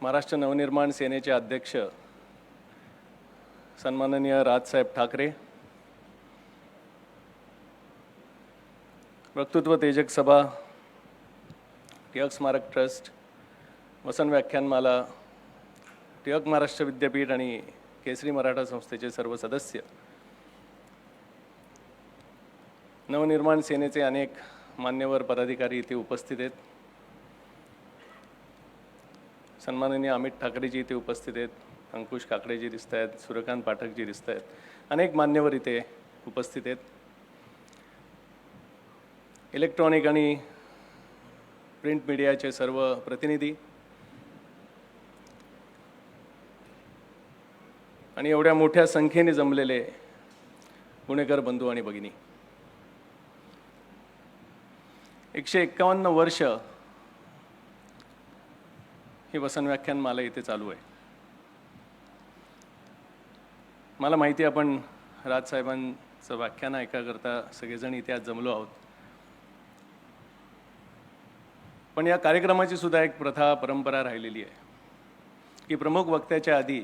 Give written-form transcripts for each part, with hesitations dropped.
महाराष्ट्र नवनिर्माण सेनेचे अध्यक्ष सन्माननीय राजसाहेब ठाकरे, वक्तृत्व तेजक सभा, टिळक स्मारक ट्रस्ट, वसन व्याख्यानमाला, टिळक महाराष्ट्र विद्यापीठ आणि केसरी मराठा संस्थेचे सर्व सदस्य, नवनिर्माण सेनेचे अनेक मान्यवर पदाधिकारी इथे उपस्थित आहेत. सन्माननीय अमित ठाकरेजी इथे उपस्थित आहेत, अंकुश काकडेजी दिसत आहेत, सूर्यकांत पाठकजी दिसत आहेत, अनेक मान्यवर इथे उपस्थित आहेत. इलेक्ट्रॉनिक आणि प्रिंट मीडियाचे सर्व प्रतिनिधी आणि एवढ्या मोठ्या संख्येने जमलेले पुणेकर बंधू आणि भगिनी, 151 वर्ष ही वसन व्याख्यानमाला इथे चालू आहे. मला माहिती आहे आपण राजसाहेबांचं व्याख्यान ऐकाकरता सगळेजण इथे आज जमलो आहोत. पण या कार्यक्रमाची सुद्धा एक प्रथा परंपरा राहिलेली आहे की प्रमुख वक्त्याच्या आधी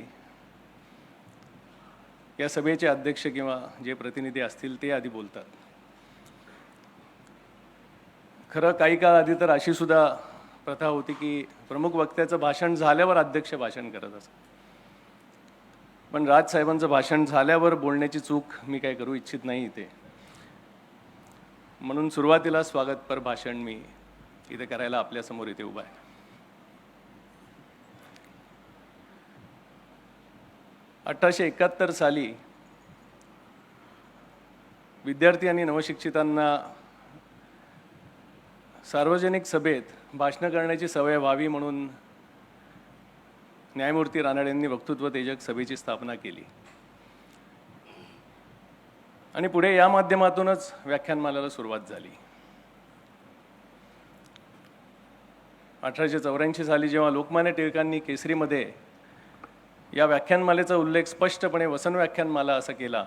या सभेचे अध्यक्ष किंवा जे प्रतिनिधी असतील ते आधी बोलतात. खरं काही काळ आधी तर अशी सुद्धा प्रथा होती की प्रमुख वक्त्याचं भाषण झाल्यावर अध्यक्ष भाषण करत असत. पण राजसाहेबांचं भाषण झाल्यावर बोलण्याची चूक मी काही करू इच्छित नाही इथे. म्हणून सुरुवातीला स्वागतपर भाषण मी इथे करायला आपल्यासमोर इथे उभा आहे. 1871 साली विद्यार्थी आणि नवशिक्षितांना सार्वजनिक सभेत भाषण करण्याची सवय व्हावी म्हणून न्यायमूर्ती रानडेंनी वक्तृत्व तेजक सभेची स्थापना केली आणि पुढे या माध्यमातूनच व्याख्यानमालेला सुरुवात झाली. 1884 साली जेव्हा लोकमान्य टिळकांनी केसरीमध्ये या व्याख्यानमालेचा उल्लेख स्पष्टपणे वसन व्याख्यानमाला असा केला,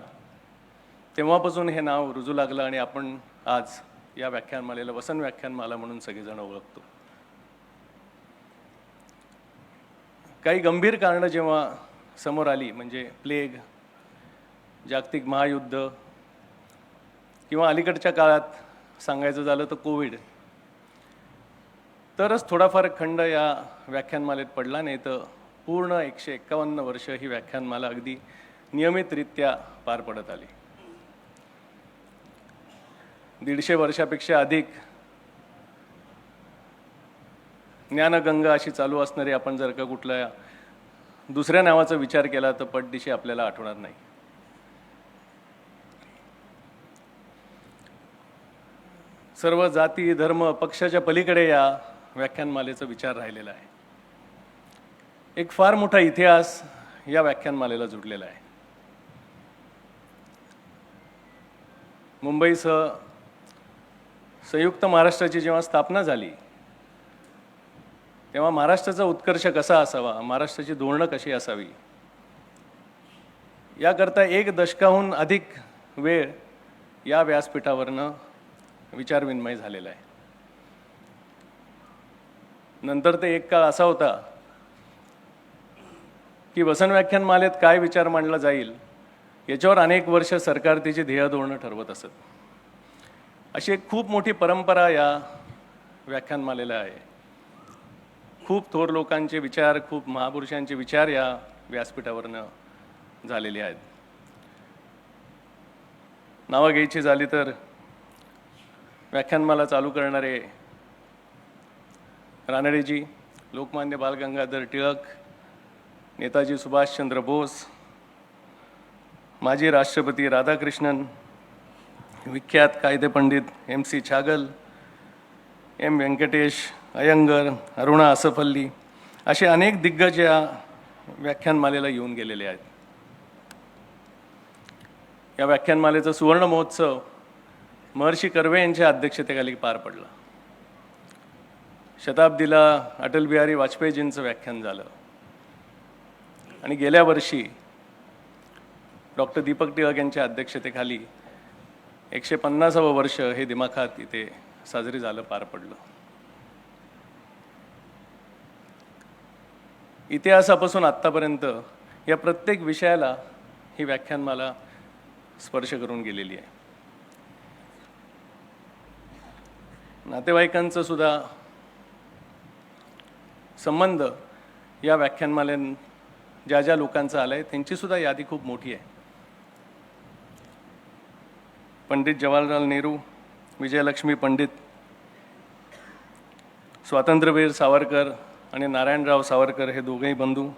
तेव्हापासून हे नाव रुजू लागलं आणि आपण आज या व्याख्यानमालेला वसन व्याख्यानमाला म्हणून सगळेजण ओळखतो. काही गंभीर कारणं जेव्हा समोर आली, म्हणजे प्लेग, जागतिक महायुद्ध किंवा अलीकडच्या काळात सांगायचं झालं तर कोविड, तरच थोडाफार खंड या व्याख्यानमालेत पडला. नाही तर पूर्ण 151 वर्ष ही व्याख्यानमाला अगदी नियमितरित्या पार पडत आली. 150 वर्षापेक्षा अधिक ज्ञानगंगा अशी चालू असणारी आपण जर का कुठल्या दुसऱ्या नावाचा विचार केला तर पटदिशी आपल्याला आठवणार नाही. सर्व जाती धर्म पक्षाच्या पलीकडे या व्याख्यानमालेचा विचार राहिलेला आहे. एक फार मोठा इतिहास या व्याख्यानमालेला जुडलेला आहे. मुंबईसह संयुक्त महाराष्ट्राची जेव्हा स्थापना झाली तेव्हा महाराष्ट्राचा उत्कर्ष कसा असावा, महाराष्ट्राची धोरणं कशी असावी, याकरता 1 दशकाहून अधिक वेळ या व्यासपीठावरनं विचारविनिमय झालेला आहे. नंतर ते एक काळ असा होता की वसन व्याख्यानमालेत काय विचार मांडला जाईल याच्यावर अनेक वर्ष सरकार तिची ध्येय धोरणं ठरवत असत. अशी एक खूप मोठी परंपरा या व्याख्यानमालेला आहे. खूप थोर लोकांचे विचार, खूप महापुरुषांचे विचार या व्यासपीठावरनं झालेले आहेत. नावं घ्यायची झाली तर व्याख्यानमाला चालू करणारे रानडेजी, लोकमान्य बाल गंगाधर टिळक, नेताजी सुभाषचंद्र बोस, माजी राष्ट्रपती राधाकृष्णन, विख्यात कायदेपंडित MC छागल, M व्यंकटेश अय्यंगर, अरुणा असफल्ली, असे अनेक दिग्गज या व्याख्यानमालेला येऊन गेलेले आहेत. या व्याख्यानमालेचा सुवर्ण महोत्सव महर्षी कर्वे यांच्या अध्यक्षतेखाली पार पडला. शताब्दीला अटल बिहारी वाजपेयीजींचं व्याख्यान झालं आणि गेल्या वर्षी डॉक्टर दीपक टिळक यांच्या अध्यक्षतेखाली 150वं वर्ष हे दिमाखात इथे साजरी झालं, पार पडलं. इतिहासापासून आत्तापर्यंत या प्रत्येक विषयाला ही व्याख्यानमाला स्पर्श करून गेलेली आहे. नातेवाईकांचा सुद्धा संबंध या व्याख्यानमालेन ज्या ज्या लोकांचा आलाय त्यांची सुद्धा यादी खूप मोठी आहे. पंडित जवाहरलाल नेहरू, विजयलक्ष्मी पंडित, स्वातंत्र्यवीर सावरकर आणि नारायणराव सावरकर हे दोघेही बंधू,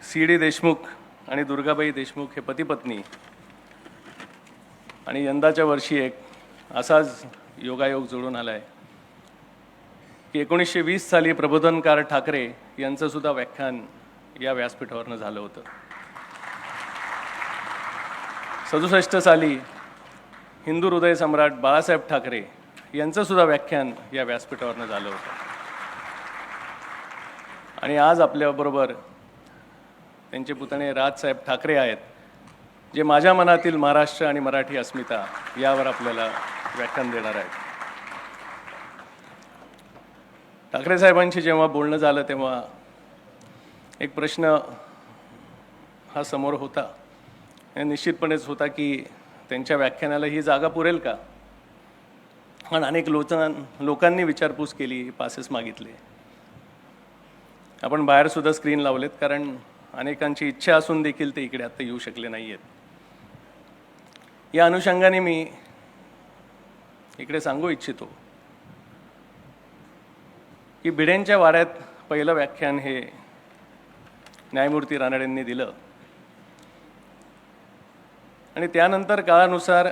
सी.डी. देशमुख आणि दुर्गाबाई देशमुख हे पती पत्नी, आणि यंदाच्या वर्षी एक असाच योगायोग जोडून आला आहे की 1920 साली प्रबोधनकार ठाकरे यांचं सुद्धा व्याख्यान या व्यासपीठावरनं झालं होतं. 67 साली हिंदू हृदय सम्राट बाळासाहेब ठाकरे यांचं सुद्धा व्याख्यान या व्यासपीठावरनं झालं होतं. आणि आज आपल्याबरोबर त्यांचे पुतणे राजसाहेब ठाकरे आहेत, जे माझ्या मनातील महाराष्ट्र आणि मराठी अस्मिता यावर आपल्याला व्याख्यान देणार आहेत. ठाकरे साहेबांशी जेव्हा बोलणं झालं तेव्हा एक प्रश्न हा समोर होता, निश्चितपणेच होता की त्यांच्या व्याख्यानाला ही जागा पुरेल का. आणि अनेक लोकांनी विचारपूस केली, पासेस मागितले. आपण बाहेरसुद्धा स्क्रीन लावलेत, कारण अनेकांची इच्छा असून देखील ते इकडे आता येऊ शकले नाही आहेत. या अनुषंगाने मी इकडे सांगू इच्छितो की भिडेंच्या वाड्यात पहिलं व्याख्यान हे न्यायमूर्ती रानडेंनी दिलं, आणि त्यानंतर काळानुसार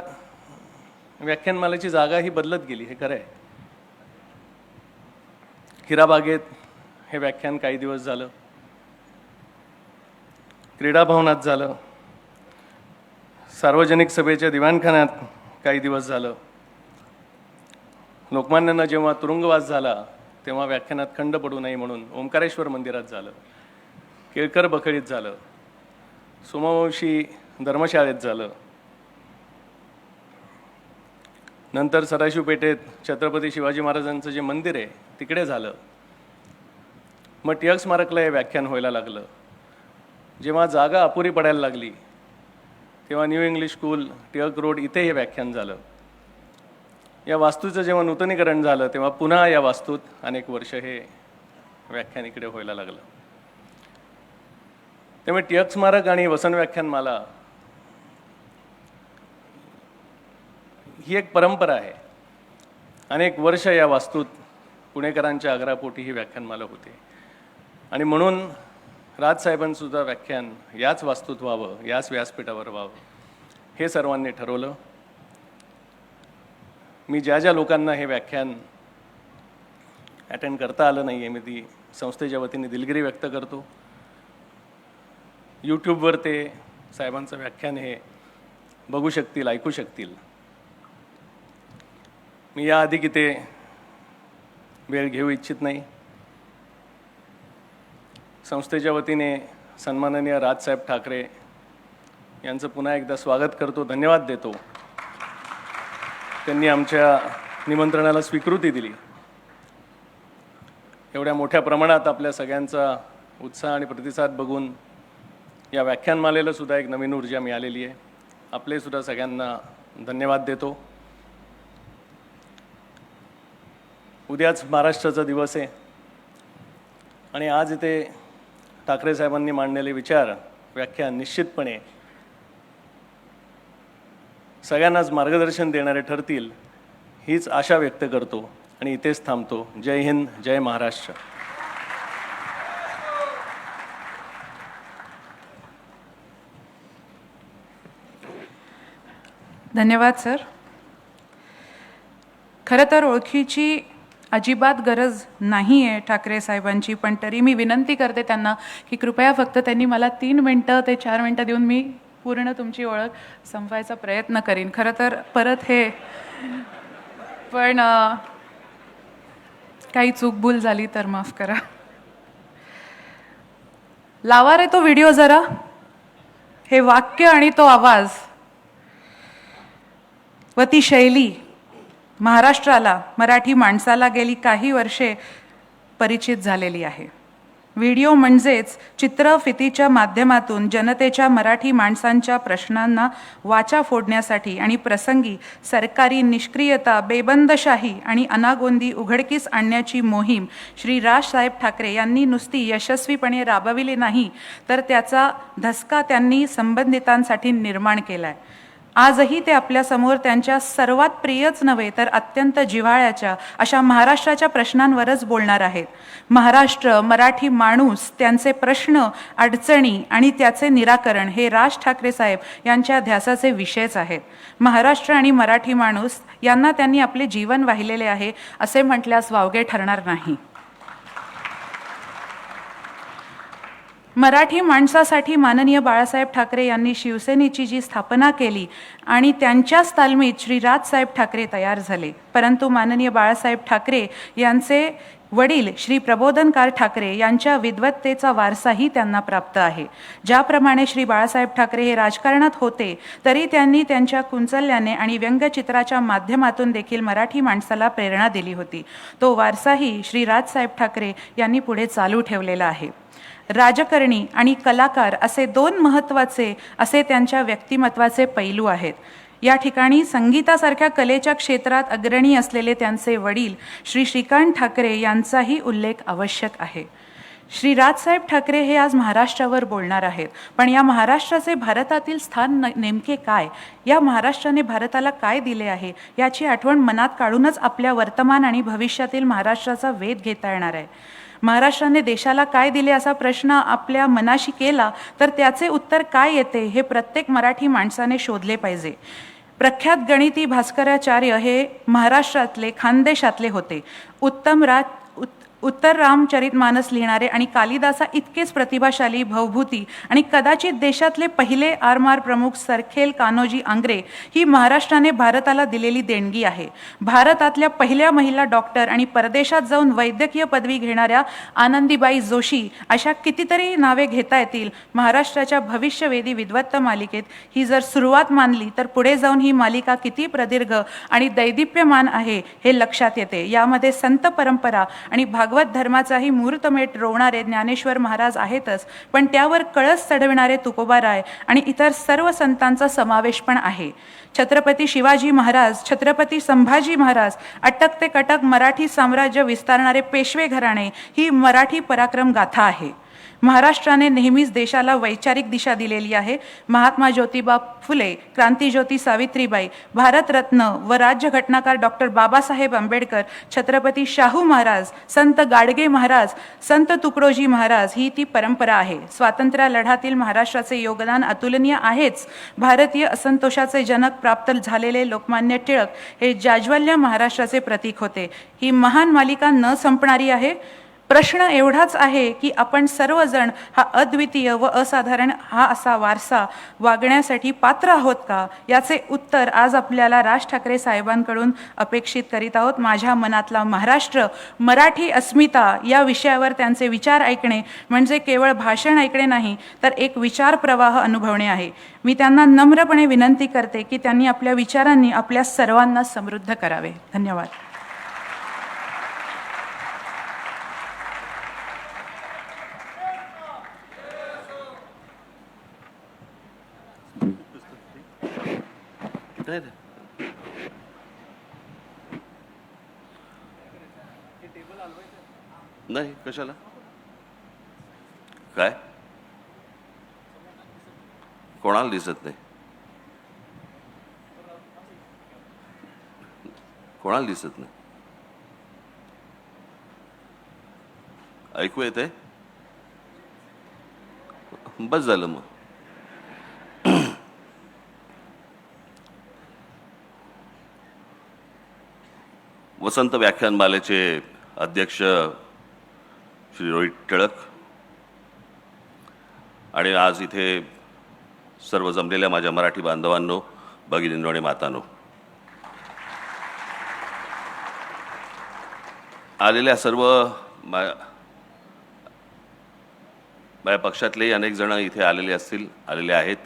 व्याख्यानमालेची जागा ही बदलत गेली, हे खरं आहे. हिराबागेत हे व्याख्यान काही दिवस झालं, क्रीडा भवनात झालं, सार्वजनिक सभेच्या दिवाणखान्यात काही दिवस झालं, लोकमान्यांना जेव्हा तुरुंगवास झाला तेव्हा व्याख्यानात खंड पडू नये म्हणून ओंकारेश्वर मंदिरात झालं, केळकर बखळीत झालं, सोमवंशी धर्मशाळेत झालं, नंतर सदाशिव पेठेत छत्रपती शिवाजी महाराजांचं जे मंदिर आहे तिकडे झालं. मग टिळक स्मारकला हे व्याख्यान व्हायला लागलं. जेव्हा जागा अपुरी पडायला लागली तेव्हा new English school, Tilak road इथे हे व्याख्यान झालं. या वास्तूचं जेव्हा नूतनीकरण झालं तेव्हा पुन्हा या वास्तूत अनेक वर्ष हे व्याख्यान इकडे व्हायला लागलं. त्यामुळे टिळक स्मारक आणि वसंत व्याख्यानमाला ही एक परंपरा आहे. अनेक वर्ष या वास्तूत पुणेकरांच्या आग्रहापोटी ही व्याख्यानमाला होते, आणि म्हणून राजसाहेबांसुद्धा व्याख्यान याच वास्तूत व्हावं, याच व्यासपीठावर व्हावं हे सर्वांनी ठरवलं. मी ज्या ज्या लोकांना हे व्याख्यान अटेंड करता आलं नाही आहे, मी ती संस्थेच्या वतीने दिलगिरी व्यक्त करतो. यूट्यूबवर ते साहेबांचं व्याख्यान हे बघू शकतील, ऐकू शकतील. मी याआधी की ते वेळ घेऊ इच्छित नाही. संस्थेच्या वतीने सन्माननीय राजसाहेब ठाकरे यांचं पुन्हा एकदा स्वागत करतो, धन्यवाद देतो. त्यांनी आमच्या निमंत्रणाला स्वीकृती दिली. एवढ्या मोठ्या प्रमाणात आपल्या सगळ्यांचा उत्साह आणि प्रतिसाद बघून या व्याख्यानमालेला सुद्धा एक नवीन ऊर्जा मिळालेली आहे. आपले सुद्धा सगळ्यांना धन्यवाद देतो. उद्याच महाराष्ट्राचा दिवस आहे, आणि आज इथे ठाकरे साहेबांनी मांडलेले विचार, व्याख्यान निश्चितपणे सगळ्यांनाच मार्गदर्शन देणारे ठरतील हीच आशा व्यक्त करतो आणि इथेच थांबतो. जय हिंद, जय महाराष्ट्र. धन्यवाद सर. खरं तर ओळखीची अजिबात गरज नाही आहे ठाकरे साहेबांची, पण तरी मी विनंती करते त्यांना की कृपया फक्त त्यांनी मला 3 मिनटं ते 4 मिनटं देऊन मी पूर्ण तुमची ओळख संपवायचा प्रयत्न करीन. खरं तर परत हे पण काही चूकभूल झाली तर माफ करा. लावा रे तो व्हिडिओ जरा, हे वाक्य आणि तो आवाज व ती शैली महाराष्ट्राला, मराठी माणसाला गेली काही वर्षे परिचित झालेली आहे. व्हिडिओ म्हणजेच चित्रफितीच्या माध्यमातून जनतेच्या मराठी माणसांच्या प्रश्नांना वाचा फोडण्यासाठी आणि प्रसंगी सरकारी निष्क्रियता, बेबंदशाही आणि अनागोंदी उघडकीस आणण्याची मोहीम श्री राजसाहेब ठाकरे यांनी नुसती यशस्वीपणे राबविली नाही, तर त्याचा धसका त्यांनी संबंधितांसाठी निर्माण केला आहे. आजही ते आपल्यासमोर त्यांच्या सर्वात प्रियच नव्हे तर अत्यंत जिव्हाळ्याच्या अशा महाराष्ट्राच्या प्रश्नांवरच बोलणार आहेत. महाराष्ट्र, मराठी माणूस, त्यांचे प्रश्न, अडचणी आणि त्याचे निराकरण हे राज ठाकरे साहेब यांच्या ध्यासाचे विषयच आहेत. महाराष्ट्र आणि मराठी माणूस यांना त्यांनी आपले जीवन वाहिलेले आहे असे म्हटल्यास वावगे ठरणार नाही. मराठी माणसासाठी माननीय बाळासाहेब ठाकरे यांनी शिवसेनेची जी स्थापना केली आणि त्यांच्याच तालमीत श्री राजसाहेब ठाकरे तयार झाले. परंतु माननीय बाळासाहेब ठाकरे यांचे वडील श्री प्रबोधनकार ठाकरे यांच्या विद्वत्तेचा वारसाही त्यांना प्राप्त आहे. ज्याप्रमाणे श्री बाळासाहेब ठाकरे हे राजकारणात होते, तरी त्यांनी त्यांच्या कुंचल्याने आणि व्यंगचित्राच्या माध्यमातून देखील मराठी माणसाला प्रेरणा दिली होती. तो वारसाही श्री राजसाहेब ठाकरे यांनी पुढे चालू ठेवलेला आहे. राजकारणी आणि कलाकार असे दोन महत्त्वाचे असे त्यांच्या व्यक्तिमत्वाचे पैलू आहेत. या ठिकाणी संगीतासारख्या कलेच्या क्षेत्रात अग्रणी असलेले त्यांचे वडील श्री श्रीकांत ठाकरे यांचाही उल्लेख आवश्यक आहे. श्री राजसाहेब ठाकरे हे आज महाराष्ट्रावर बोलणार आहेत, पण या महाराष्ट्राचे भारतातील स्थान नेमके काय, या महाराष्ट्राने भारताला काय दिले आहे याची आठवण मनात काढूनच आपल्या वर्तमान आणि भविष्यातील महाराष्ट्राचा वेध घेता येणार आहे. महाराष्ट्राने देशाला काय दिले असा प्रश्न आपल्या मनाशी केला तर त्याचे उत्तर काय येते हे प्रत्येक मराठी माणसाने शोधले पाहिजे. प्रख्यात गणिती भास्कराचार्य हे महाराष्ट्रातले खानदेशातले होते. उत्तर रामचरितमानस लिहिणारे आणि कालिदासा इतकेच प्रतिभाशाली भवभूती आणि कदाचित देशातले पहिले आरमार प्रमुख सरखेल कान्होजी आंग्रे ही महाराष्ट्राने भारताला दिलेली देणगी आहे. भारतातल्या पहिल्या महिला डॉक्टर आणि परदेशात जाऊन वैद्यकीय पदवी घेणाऱ्या आनंदीबाई जोशी अशा कितीतरी नावे घेता येतील. महाराष्ट्राच्या भविष्यवेधी विद्वत्त मालिकेत ही जर सुरुवात मानली तर पुढे जाऊन ही मालिका किती प्रदीर्घ आणि दैदिप्यमान आहे हे लक्षात येते. यामध्ये संत परंपरा आणि भागवत धर्माचाही मुहूर्तमेढ रोवणारे ज्ञानेश्वर महाराज आहेतच, पण त्यावर कळस चढविणारे तुकोबाराय आणि इतर सर्व संतांचा समावेश पण आहे. छत्रपती शिवाजी महाराज, छत्रपती संभाजी महाराज, अटक ते कटक मराठी साम्राज्य विस्तारणारे पेशवे घराणे ही मराठी पराक्रम गाथा आहे. महाराष्ट्राने नेहमीच देशाला वैचारिक दिशा दिलेली आहे. महात्मा ज्योतिबा फुले, क्रांतीज्योती सावित्रीबाई, भारतरत्न व राज्यघटनाकार डॉक्टर बाबासाहेब आंबेडकर, छत्रपती शाहू महाराज, संत गाडगे महाराज, संत तुकडोजी महाराज ही ती परंपरा आहे. स्वातंत्र्य लढ्यातील महाराष्ट्राचे योगदान अतुलनीय आहेच. भारतीय असंतोषाचे जनक प्राप्त झालेले लोकमान्य टिळक हे जाज्वल्य महाराष्ट्राचे प्रतीक होते. ही महान मालिका न संपणारी आहे. प्रश्न एवढाच आहे की आपण सर्वजण हा अद्वितीय व असाधारण हा असा वारसा वागण्यासाठी पात्र आहोत का, याचे उत्तर आज आपल्याला राज ठाकरे साहेबांकडून अपेक्षित करीत आहोत. माझ्या मनातला महाराष्ट्र, मराठी अस्मिता या विषयावर त्यांचे विचार ऐकणे म्हणजे केवळ भाषण ऐकणे नाही तर एक विचार प्रवाह अनुभवणे आहे. मी त्यांना नम्रपणे विनंती करते की त्यांनी आपल्या विचारांनी आपल्या सर्वांना समृद्ध करावे. धन्यवाद. नाही, कशाला काय कोणाला दिसत नाही, कोणाला दिसत नाही. ऐकू येतंय? बस झालं मग. वसंत व्याख्यानमालेचे अध्यक्ष श्री रोहित टिळक आणि आज इथे सर्व जमलेल्या माझ्या मराठी बांधवांनो, भगिनींनो आणि मातांनो, आलेल्या सर्व माझ्या पक्षातलेही अनेक जण इथे आलेले आहेत.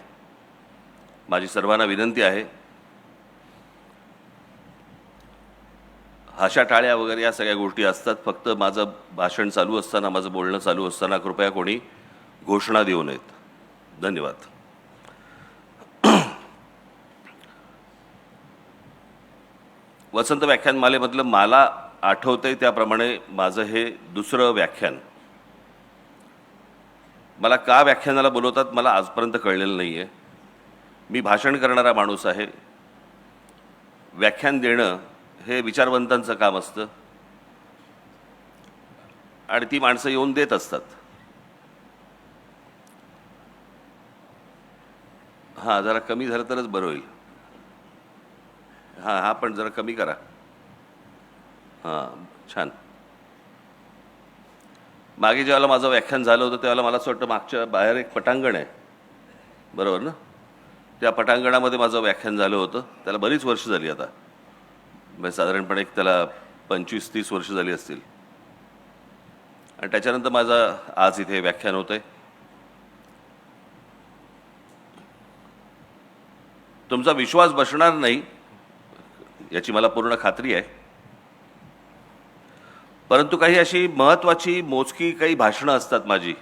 माझी सर्वांना विनंती आहे, हाशा टाळ्या वगैरे या सगळ्या गोष्टी असतात. फक्त माझं भाषण चालू असताना, माझं बोलणं चालू असताना कृपया कोणी घोषणा देऊ नयेत. धन्यवाद. वसंत व्याख्यानमालेमधलं मला आठवतंय त्याप्रमाणे माझं हे दुसरं व्याख्यान. मला का व्याख्यानाला बोलवतात मला आजपर्यंत कळलेलं नाही आहे. मी भाषण करणारा माणूस आहे. व्याख्यान देणं हे विचारवंतांचं काम असतं आणि ती माणसं येऊन देत असतात. हां, जरा कमी झालं तरच बरं होईल. हां हां, पण जरा कमी करा. हां, छान. मागे जेव्हा माझं व्याख्यान झालं होतं त्यावेळेला मला असं वाटतं मागच्या बाहेर एक पटांगण आहे, बरोबर ना? त्या पटांगणामध्ये माझं व्याख्यान झालं होतं. त्याला बरीच वर्ष झाली आता, म्हणजे साधारणपणे एक त्याला 25-30 वर्ष झाली असतील. आणि त्याच्यानंतर माझं आज इथे व्याख्यान होतंय. तुमचा विश्वास बसणार नाही याची मला पूर्ण खात्री आहे. परंतु काही अशी महत्त्वाची मोजकी काही भाषणं असतात माझी,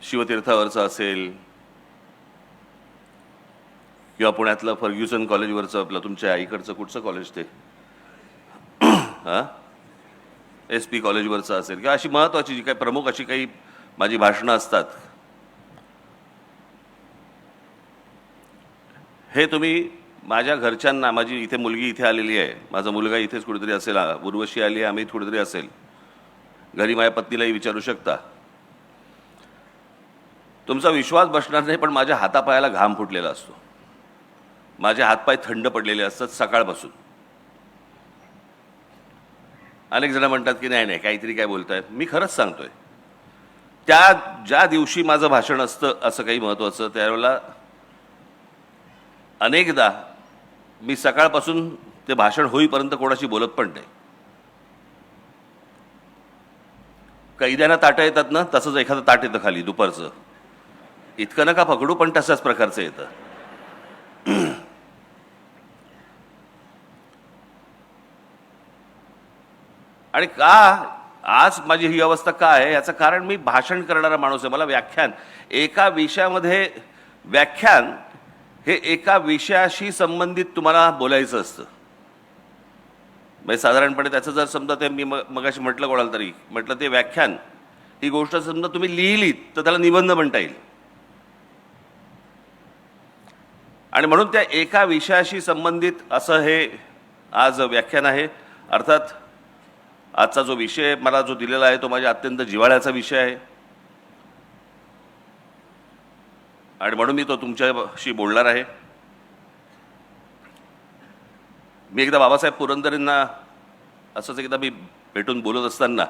शिवतीर्थावरचं असेल किंवा पुण्यातलं फर्ग्युसन कॉलेजवरचं, आपलं तुमच्या आईकडचं कुठचं कॉलेज ते हां SP कॉलेजवरचं असेल, किंवा अशी महत्त्वाची जी काही प्रमुख अशी काही माझी भाषणं असतात, हे तुम्ही माझ्या घरच्यांना, माझी इथे मुलगी इथे आलेली आहे, माझा मुलगा इथेच कुठेतरी असेल, उर्वशी आली आहे, आम्ही कुठेतरी असेल, घरी माझ्या पत्नीलाही विचारू शकता. तुमचा विश्वास बसणार नाही, पण माझ्या हातापायाला घाम फुटलेला असतो. माझे हातपाय थंड पडलेले असतात सकाळपासून. अनेक जण म्हणतात की नाही नाही काहीतरी काय बोलतायत. मी खरंच सांगतोय, ज्या दिवशी माझं भाषण असतं असं काही महत्त्वाचं, त्यावेळेला अनेकदा मी सकाळपासून ते भाषण होईपर्यंत कोणाशी बोलत पण नाही. कैद्यांना ताटं येतात ना, तसंच एखादं ताट येतं खाली दुपारचं. इतकं नका पकडू, पण तशाच प्रकारचं येतं. आणि का आज माझी ही अवस्था का आहे याचं कारण, मी भाषण करणारा माणूस आहे. मला व्याख्यान एका विषयामध्ये, व्याख्यान हे एका विषयाशी संबंधित तुम्हाला बोलायचं असतं. म्हणजे साधारणपणे त्याचं जर समजा ते मी मगाशी म्हटलं कोणाला तरी, म्हटलं ते व्याख्यान ही गोष्ट समजा तुम्ही लिहिलीत तर त्याला निबंध म्हणता येईल. आणि म्हणून त्या एका विषयाशी संबंधित असं हे आज व्याख्यान आहे. अर्थात आजचा जो विषय मला जो दिलेला आहे तो माझ्या अत्यंत जिव्हाळ्याचा विषय आहे आणि म्हणून मी तो तुमच्याशी बोलणार आहे. मी एकदा बाबासाहेब पुरंदरेंना असंच एकदा मी भेटून बोलत असताना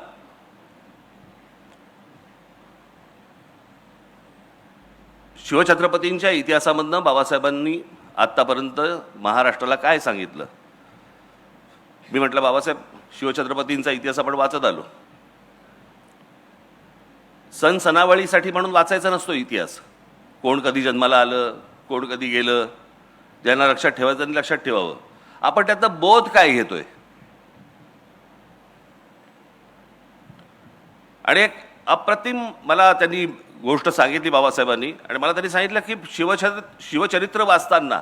शिवछत्रपतींच्या इतिहासामधनं बाबासाहेबांनी आत्तापर्यंत महाराष्ट्राला काय सांगितलं. मी म्हटलं बाबासाहेब शिवछत्रपतींचा इतिहास आपण वाचत आलो. सण सणावळीसाठी म्हणून वाचायचा नसतो इतिहास. कोण कधी जन्माला आलं, कोण कधी गेलं, ज्यांना लक्षात ठेवायचं त्यांनी लक्षात ठेवावं. आपण त्यातनं बोध काय घेतोय. आणि एक अप्रतिम मला त्यांनी गोष्ट सांगितली बाबासाहेबांनी, आणि मला त्यांनी सांगितलं की शिवचरित्र वाचताना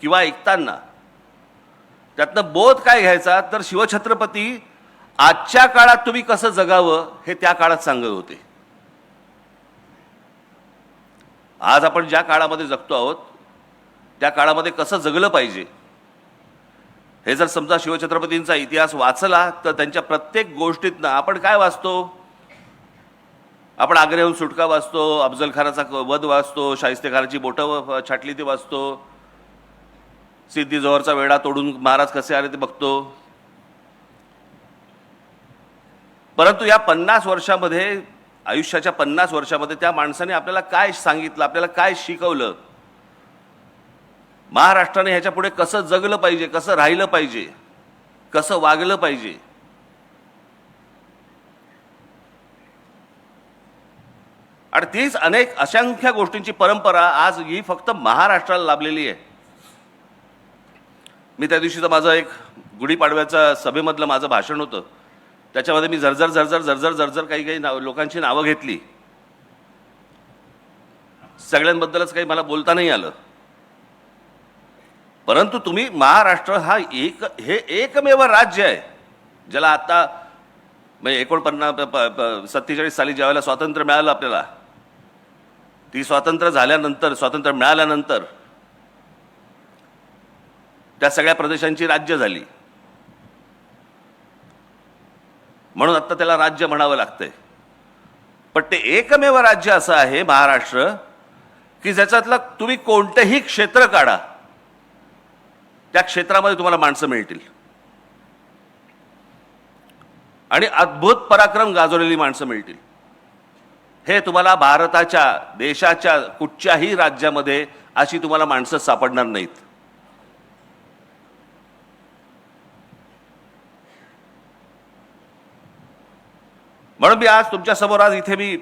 किंवा ऐकताना त्यातनं बोध काय घ्यायचा, तर शिवछत्रपती आजच्या काळात तुम्ही कसं जगावं हे त्या काळात सांगत होते. आज आपण ज्या काळामध्ये जगतो आहोत त्या काळामध्ये कसं जगलं पाहिजे हे जर समजा शिवछत्रपतींचा इतिहास वाचला तर त्यांच्या प्रत्येक गोष्टीतनं आपण काय वाचतो. आपण आग्र्याहून सुटका वाचतो, अफजल खानाचा वध वाचतो, शाहिस्तेखानाची बोटं छाटली ती वाचतो, सिद्धी जोहरचा वेढा तोडून महाराज कसे आले ते बघतो. परंतु या 50 वर्षामध्ये, आयुष्याच्या 50 वर्षामध्ये त्या माणसाने आपल्याला काय सांगितलं, आपल्याला काय शिकवलं, महाराष्ट्राने ह्याच्या पुढे कसं जगलं पाहिजे, कसं राहिलं पाहिजे, कसं वागलं पाहिजे. आणि तीच अनेक असंख्य गोष्टींची परंपरा आज ही फक्त महाराष्ट्राला लाभलेली आहे. मी त्या दिवशीचं माझं एक गुढीपाडव्याच्या सभेमधलं माझं भाषण होतं, त्याच्यामध्ये मी झरझर काही लोकांची नावं घेतली. सगळ्यांबद्दलच काही मला बोलता नाही आलं. परंतु तुम्ही महाराष्ट्र हा हे एकमेव राज्य आहे ज्याला आता म्हणजे 47 साली ज्यावेळेला स्वातंत्र्य मिळालं आपल्याला, ती स्वातंत्र्य मिळाल्यानंतर त्या सगळ्या प्रदेशांची राज्य झाली. म्हणून आता त्याला राज्य म्हणावं लागतंय. पण ते एकमेव राज्य असं आहे महाराष्ट्र की ज्याच्यातलं तुम्ही कोणतेही क्षेत्र काढा, त्या क्षेत्रामध्ये तुम्हाला माणसं मिळतील आणि अद्भुत पराक्रम गाजवलेली माणसं मिळतील. हे तुम्हाला भारताच्या देशाच्या कुठच्याही राज्यामध्ये अशी तुम्हाला माणसं सापडणार नाहीत. म्हणून मी आज तुमच्या समोर इथे मी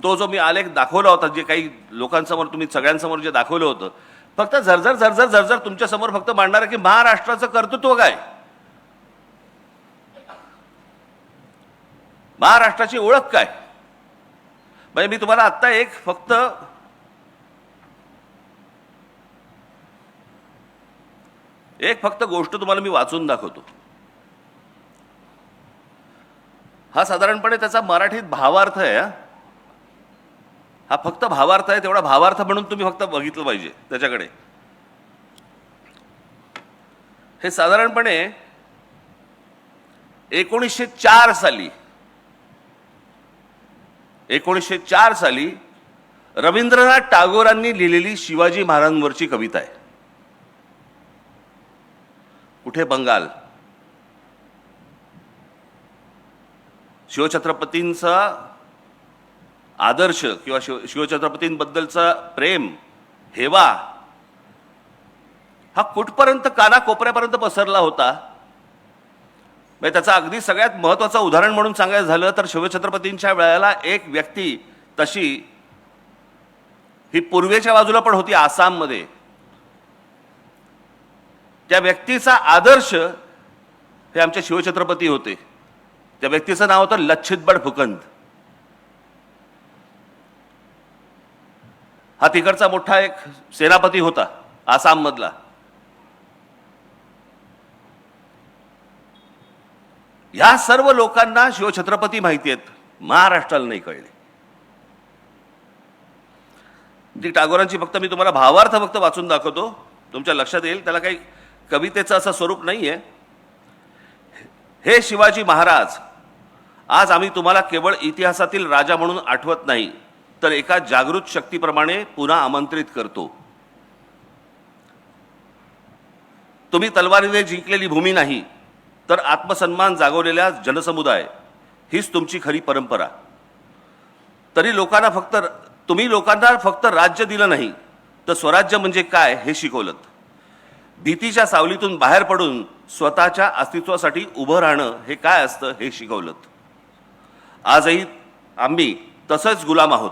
तो जो मी आलेख दाखवला होता, जे काही लोकांसमोर तुम्ही सगळ्यांसमोर जे दाखवलं होतं, फक्त झरझर तुमच्या समोर फक्त मांडणार की महाराष्ट्राचं कर्तृत्व काय, महाराष्ट्राची ओळख काय. म्हणजे मी तुम्हाला आत्ता एक फक्त गोष्ट तुम्हाला मी वाचून दाखवतो. हा साधारणपणे त्याचा मराठीत भावार्थ आहे. हा फक्त भावार्थ आहे, तेवढा भावार्थ म्हणून तुम्ही फक्त बघितलं पाहिजे त्याच्याकडे. हे साधारणपणे 1904 साली रवींद्रनाथ टागोरांनी लिहिलेली शिवाजी महाराजांवरची कविता आहे. कुठे बंगाल, शिवछत्रपतींचा आदर्श किंवा शिवछत्रपतींबद्दलचा प्रेम, हेवा हा कुठपर्यंत कानाकोपऱ्यापर्यंत पसरला होता. म्हणजे त्याचा अगदी सगळ्यात महत्त्वाचं उदाहरण म्हणून सांगायचं झालं तर शिवछत्रपतींच्या वेळेला एक व्यक्ती तशी ही पूर्वेच्या बाजूला पण होती, आसाममध्ये. त्या व्यक्तीचा आदर्श हे आमचे शिवछत्रपती होते. त्या व्यक्तीचं नाव होतं लच्छितबड फुकंद. हा तिकडचा मोठा एक सेनापती होता आसाम मधला. ह्या सर्व लोकांना शिवछत्रपती माहिती आहेत, महाराष्ट्राला नाही कळले. ती टागोरांची फक्त मी तुम्हाला भावार्थ फक्त वाचून दाखवतो, तुमच्या लक्षात येईल. त्याला काही कवितेचं असं स्वरूप नाहीये. हे शिवाजी महाराज, आज आम्ही तुम्हाला केवळ इतिहासातील राजा म्हणून आठवत नाही, तर एका जागृत शक्तीप्रमाणे पुन्हा आमंत्रित करतो. तुम्ही तलवारीने जिंकलेली भूमी नाही, तर आत्मसन्मान जागवलेल्या जनसमुदाय हीच तुमची खरी परंपरा. तुम्ही लोकांना फक्त राज्य दिलं नाही, तर स्वराज्य म्हणजे काय हे शिकवलं. भीतीच्या सावलीतून बाहेर पडून स्वतःच्या अस्तित्वासाठी उभं राहणं हे काय असतं हे शिकवलं. आजही आम्ही तसंच गुलाम आहोत,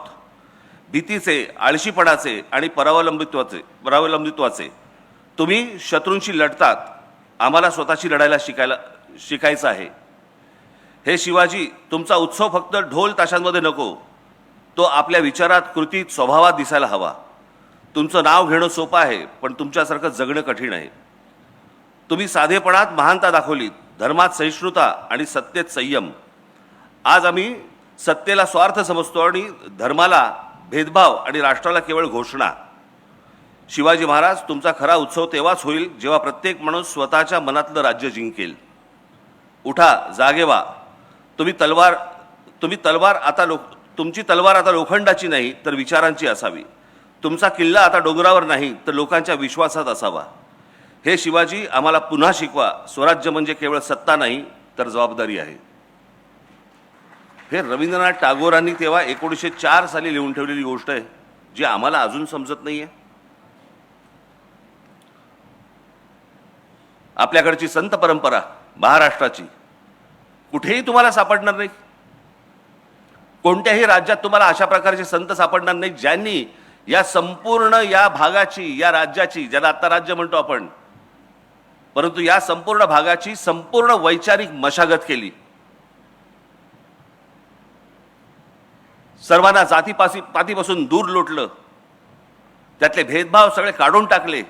भीतीचे, आळशीपणाचे आणि परावलंबित्वाचे. तुम्ही शत्रूंशी लढतात, आम्हाला स्वतःशी लढायला शिकायचं आहे. हे शिवाजी, तुमचा उत्सव फक्त ढोल ताशांमध्ये नको, तो आपल्या विचारात, कृतीत, स्वभावात दिसायला हवा. तुमचं नाव घेणं सोपं आहे, पण तुमच्यासारखं जगणं कठीण आहे. तुम्ही साधेपणात महानता दाखवलीत, धर्मात सहिष्णुता आणि सत्तेत संयम. आज आम्ही सत्तेला स्वार्थ समजतो आणि धर्माला भेदभाव आणि राष्ट्राला केवळ घोषणा. शिवाजी महाराज, तुमचा खरा उत्सव तेव्हाच होईल जेव्हा प्रत्येक माणूस स्वतःच्या मनातलं राज्य जिंकेल. उठा, जागे व्हा. तुमची तलवार आता लोखंडाची नाही, तर विचारांची असावी. तुमचा किल्ला आता डोंगरावर नाही, तर लोकांच्या विश्वासात असावा. हे शिवाजी, आम्हाला पुन्हा शिकवा, स्वराज्य म्हणजे केवळ सत्ता नाही, तर जबाबदारी आहे. हे रवींद्रनाथ टागोरांनी तेव्हा 1904 साली लिहून ठेवलेली गोष्ट आहे, जी आम्हाला अजून समजत नाहीये. आपल्याकडची संत परंपरा महाराष्ट्राची कुठेही तुम्हाला सापडणार नाही. कोणत्याही राज्यात तुम्हाला अशा प्रकारचे संत सापडणार नाही ज्यांनी या संपूर्ण या भागाची, या राज्याची, ज्याला आता राज्य म्हणतो आपण, परंतु या संपूर्ण भागाची संपूर्ण वैचारिक मशागत केली. सर्वांना जातीपातीपासून दूर लोटलं, त्यातले भेदभाव सगळे काढून टाकले.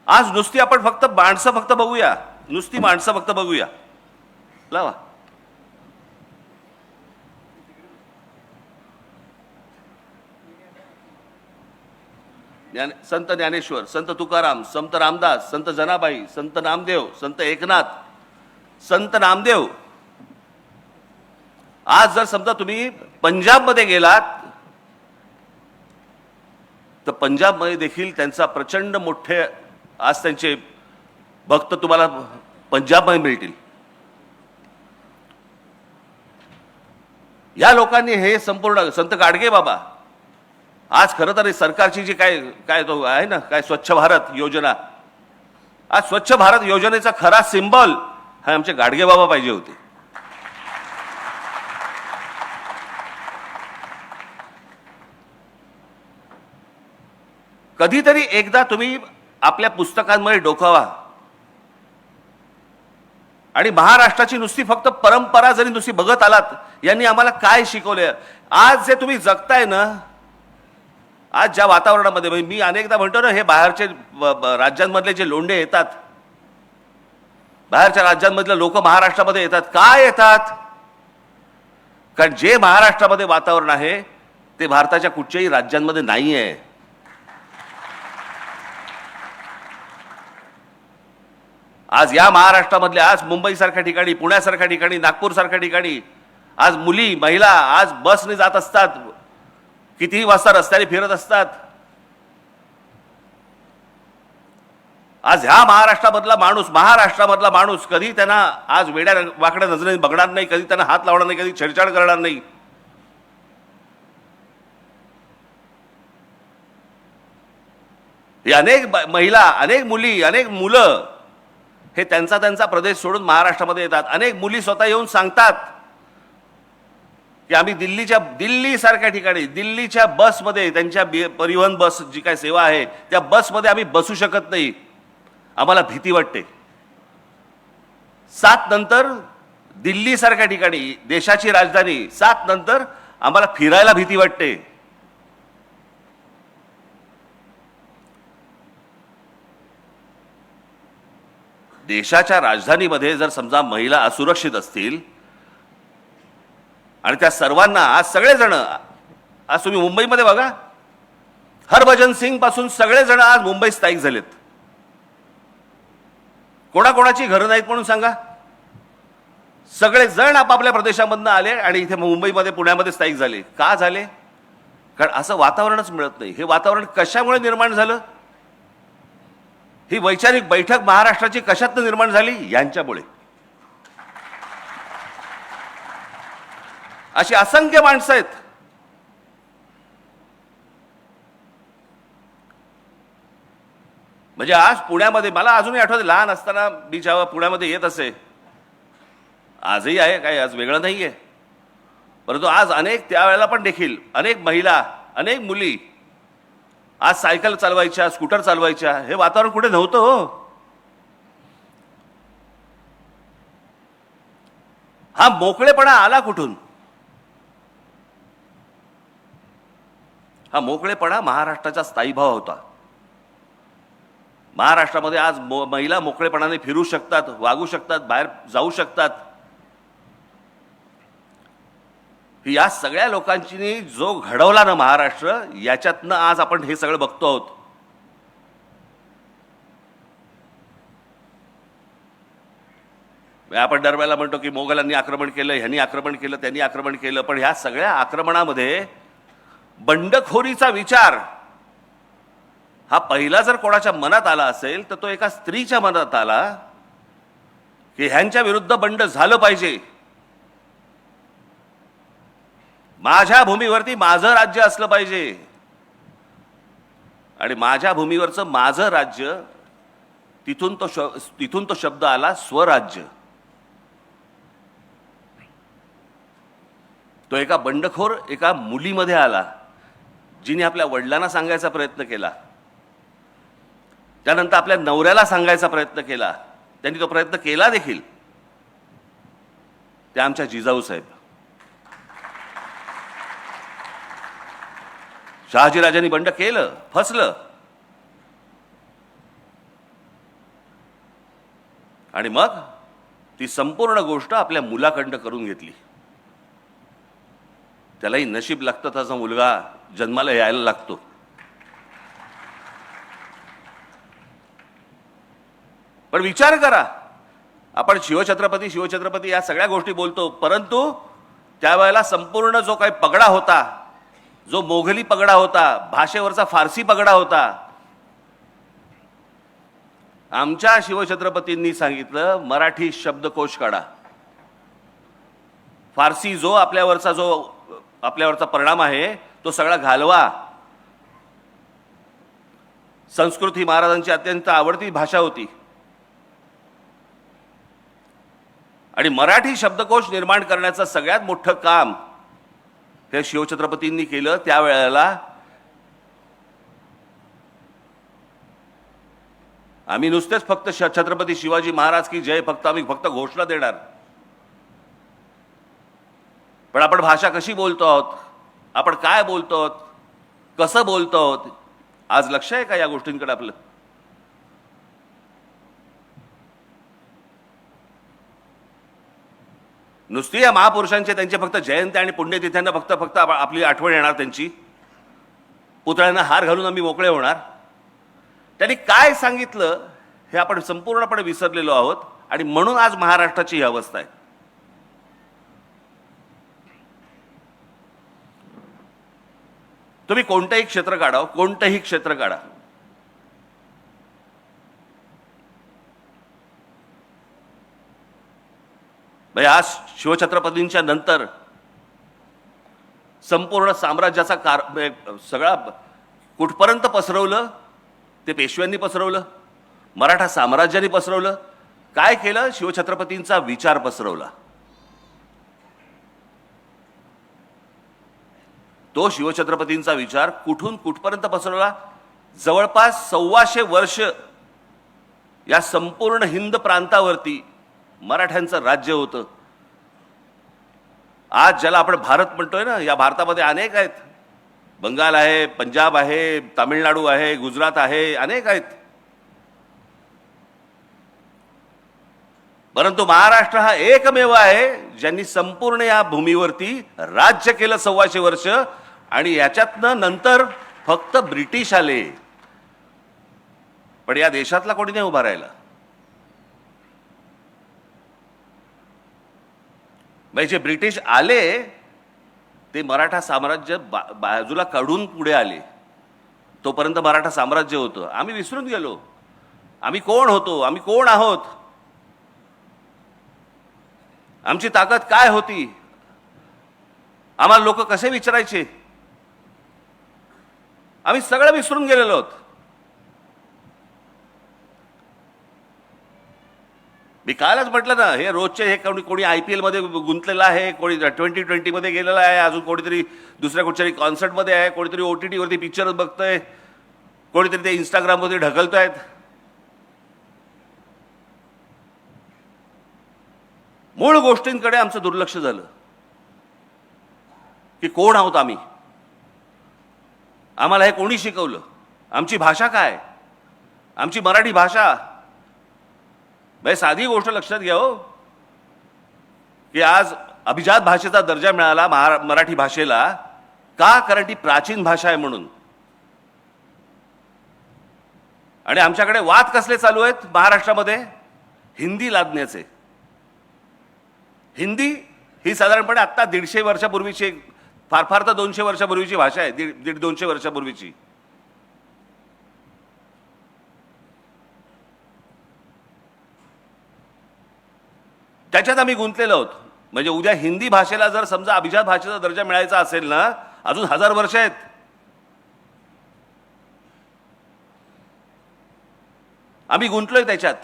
आज नुसती आपण फक्त माणसं फक्त बघूया, नुसती माणसं फक्त बघूया. लावा. संत ज्ञानेश्वर, संत तुकाराम, संत रामदास, संत जनाबाई, संत नामदेव, संत एकनाथ, संत नामदेव. आज जर समजा तुम्ही पंजाबमध्ये गेलात तर पंजाबमध्ये देखील त्यांचा प्रचंड मोठे आज त्यांचे भक्त तुम्हाला पंजाबमध्ये मिळतील. या लोकांनी हे संपूर्ण संत गाडगे बाबा, आज खरं तर सरकारची जी काय तो आहे ना, काय स्वच्छ भारत योजना, आज स्वच्छ भारत योजनेचा खरा सिंबल हा आमचे गाडगे बाबा पाहिजे होते. कधीतरी एकदा तुम्ही आपल्या पुस्तकांमध्ये डोकावा आणि महाराष्ट्राची नुसती फक्त परंपरा जरी नुसती बघत आलात, यांनी आम्हाला काय शिकवले. आज जे तुम्ही जगताय ना, आज ज्या वातावरणामध्ये, मी अनेकदा म्हणतो ना, हे बाहेरचे राज्यांमधले जे लोंढे येतात, बाहेरच्या राज्यांमधले लोक महाराष्ट्रामध्ये येतात. काय येतात? कारण जे महाराष्ट्रामध्ये वातावरण आहे ते भारताच्या कुठच्याही राज्यांमध्ये नाही आहे. आज या महाराष्ट्रामधल्या, आज मुंबईसारख्या ठिकाणी, पुण्यासारख्या ठिकाणी, नागपूरसारख्या ठिकाणी आज मुली, महिला आज बसने जात असतात, कितीही वाजता रस्त्याने फिरत असतात. आज ह्या महाराष्ट्रामधला माणूस कधी त्यांना आज वेड्या वाकड्या नजरेने बघणार नाही, कधी त्यांना हात लावणार नाही, कधी छेडछाड करणार नाही. हे अनेक महिला, अनेक मुली, अनेक मुलं हे त्यांचा प्रदेश सोडून महाराष्ट्रामध्ये येतात. अनेक मुली स्वतः येऊन सांगतात की आम्ही दिल्लीसारख्या ठिकाणी, दिल्लीच्या बसमध्ये, त्यांच्या परिवहन बस जी काय सेवा आहे त्या बसमध्ये आम्ही बसू शकत नाही, आम्हाला भीती वाटते. 7 नंतर दिल्लीसारख्या ठिकाणी, देशाची राजधानी, 7 नंतर आम्हाला फिरायला भीती वाटते. देशाच्या राजधानीमध्ये जर समजा महिला असुरक्षित असतील आणि त्या सर्वांना आज सगळेजण, आज तुम्ही मुंबईमध्ये बघा, हरभजन सिंग पासून सगळेजण आज मुंबईत स्थायिक झालेत. कोणाकोणाची घरं नाहीत म्हणून सांगा, सगळेजण आपापल्या प्रदेशामधनं आले आणि इथे मुंबईमध्ये, पुण्यामध्ये स्थायिक झाले. का झाले? कारण असं वातावरणच मिळत नाही. हे वातावरण कशामुळे निर्माण झालं? ही वैचारिक बैठक महाराष्ट्राची कशातनं निर्माण झाली? यांच्यामुळे. अशी असंख्य माणसं आहेत. म्हणजे आज पुण्यामध्ये, मला अजूनही आठवते, लहान असताना मी जेव्हा पुण्यामध्ये येत असे, आजही आहे, काय आज वेगळं नाही आहे, परंतु आज त्यावेळेला पण देखील अनेक महिला, अनेक मुली आज सायकल चालवायच्या, स्कूटर चालवायच्या. हे वातावरण कुठे नव्हतं हो. हा मोकळेपणा आला कुठून? हा मोकळेपणा महाराष्ट्राचा स्थायीभाव होता. महाराष्ट्रामध्ये आज महिला मोकळेपणाने फिरू शकतात, वागू शकतात, बाहेर जाऊ शकतात. या सगळ्या लोकांची जो घडवला ना महाराष्ट्र, याच्यातनं आज आपण हे सगळं बघतो आहोत. आपण दरवेळेला म्हणतो की मोगलांनी आक्रमण केलं, ह्यांनी आक्रमण केलं, त्यांनी आक्रमण केलं, पण ह्या सगळ्या आक्रमणामध्ये बंडखोरीचा विचार हा पहिला जर कोणाच्या मनात आला असेल तर तो एका स्त्रीच्या मनात आला की ह्यांच्या विरुद्ध बंड झालं पाहिजे. माझ्या भूमीवरती माझं राज्य असलं पाहिजे आणि माझ्या भूमीवरचं माझं राज्य, तिथून तो शब्द आला स्वराज्य. तो एका बंडखोर एका मुलीमध्ये आला, जिने आपल्या वडिलांना सांगायचा प्रयत्न केला, त्यानंतर आपल्या नवऱ्याला सांगायचा प्रयत्न केला, त्यांनी तो प्रयत्न केला देखील. त्या आमच्या जिजाऊ साहेब. शहाजीराजांनी बंड केलं, फसलं, आणि मग ती संपूर्ण गोष्ट आपल्या मुलाकडनं करून घेतली. त्यालाही नशीब लागतं, त्याचा मुलगा जन्माला यायला लागतो. पण विचार करा, आपण शिवछत्रपती शिवछत्रपती या सगळ्या गोष्टी बोलतो, परंतु त्यावेळेला संपूर्ण जो काही पगडा होता, जो मोघली पगडा होता, भाषेवरचा फारसी पगडा होता, आमच्या शिवछत्रपतींनी सांगितलं मराठी शब्दकोश काढा. फारसी जो आपल्यावरचा परिणाम आहे तो सगळा घालवा. संस्कृत ही महाराजांची अत्यंत आवडती भाषा होती, आणि मराठी शब्दकोश निर्माण करण्याचं सगळ्यात मोठं काम हे शिवछत्रपतींनी केलं. त्यावेळेला आम्ही नुसतेच फक्त छत्रपती शिवाजी महाराज की जय आम्ही फक्त घोषणा देणार, पण आपण भाषा कशी बोलतो आहोत, आपण काय बोलतो आहोत, कसं बोलतो आहोत, आज लक्ष आहे का या गोष्टींकडे आपलं? नुसती या महापुरुषांचे त्यांचे फक्त जयंती आणि पुण्यतिथ्यांना फक्त आपली आठवण येणार, त्यांची पुतळ्यांना हार घालून आम्ही मोकळे होणार. त्यांनी काय सांगितलं हे आपण संपूर्णपणे विसरलेलो आहोत, आणि म्हणून आज महाराष्ट्राची ही अवस्था आहे. तुम्ही कोणतंही क्षेत्र काढा, कोणतंही क्षेत्र काढा, आज शिवछत्रपतींच्या नंतर संपूर्ण साम्राज्याचा सगळा कुठपर्यंत पसरवलं ते पेशव्यांनी पसरवलं, मराठा साम्राज्याने पसरवलं. काय केलं? शिवछत्रपतींचा विचार पसरवला. तो शिवछत्रपतींचा विचार कुठून कुठपर्यंत पसरवला? जवळपास 125 वर्ष या संपूर्ण हिंद प्रांतावरती मराठ्यांचं राज्य होतं. आज ज्याला आपण भारत म्हणतोय ना, या भारतामध्ये अनेक आहेत. बंगाल आहे, पंजाब आहे, तामिळनाडू आहे, गुजरात आहे, अनेक आहेत. परंतु महाराष्ट्र हा एकमेव आहे ज्यांनी संपूर्ण या भूमीवरती राज्य केलं 125 वर्ष, आणि याच्यातनं नंतर फक्त ब्रिटिश आले, पण या देशातला कोणी नाही उभा राहिला. जे ब्रिटिश आले ते मराठा साम्राज्य बाजूला काढून पुढे आले. तोपर्यंत मराठा साम्राज्य होतं. आम्ही विसरून गेलो आम्ही कोण होतो, आम्ही कोण आहोत, आमची ताकद काय होती, आम्हाला लोक कसे विचारायचे, आम्ही सगळं विसरून गेलेलो आहोत. मी कालच म्हटलं ना, हे रोजचे हे कोणी IPL मध्ये गुंतलेलं आहे, कोणी 2020 मध्ये गेलेला आहे, अजून कोणीतरी दुसऱ्या कुठच्याही कॉन्सर्टमध्ये आहे, कोणीतरी OTT वरती पिक्चर बघतोय, कोणीतरी ते इंस्टाग्राममध्ये ढकलतोय. मूळ गोष्टींकडे आमचं दुर्लक्ष झालं की कोण आहोत आम्ही, आम्हाला हे कोणी शिकवलं, आमची भाषा काय, आमची मराठी भाषा. साधी गोष्ट लक्षात घ्या हो, की आज अभिजात भाषेचा दर्जा मिळाला मराठी भाषेला का? कारण ती प्राचीन भाषा आहे म्हणून. आणि आमच्याकडे वाद कसले चालू आहेत महाराष्ट्रामध्ये? हिंदी लादण्याचे. हिंदी ही साधारणपणे आता 150 वर्षापूर्वीची, फार तर 200 वर्षापूर्वीची भाषा आहे, 150-200 वर्षापूर्वीची. त्याच्यात आम्ही गुंतलेलो आहोत. म्हणजे उद्या हिंदी भाषेला जर समजा अभिजात भाषेचा दर्जा मिळायचा असेल ना, अजून 1000 वर्ष आहेत. आम्ही गुंतलोय त्याच्यात.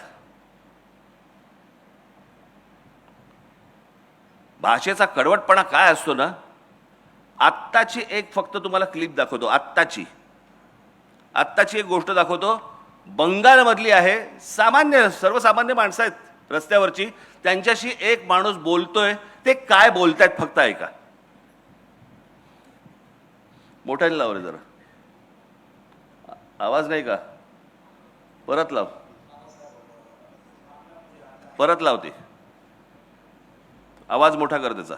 भाषेचा कडवटपणा काय असतो ना, आत्ताची एक फक्त तुम्हाला क्लिप दाखवतो. आत्ताची एक गोष्ट दाखवतो. बंगालमधली आहे. सामान्य सर्वसामान्य माणसं आहेत रस्त्यावरची, त्यांच्याशी एक माणूस बोलतोय. ते काय बोलतायत फक्त ऐका. मोठ्याने लाव रे जरा, आवाज नाही का? परत लावते, आवाज मोठा कर त्याचा.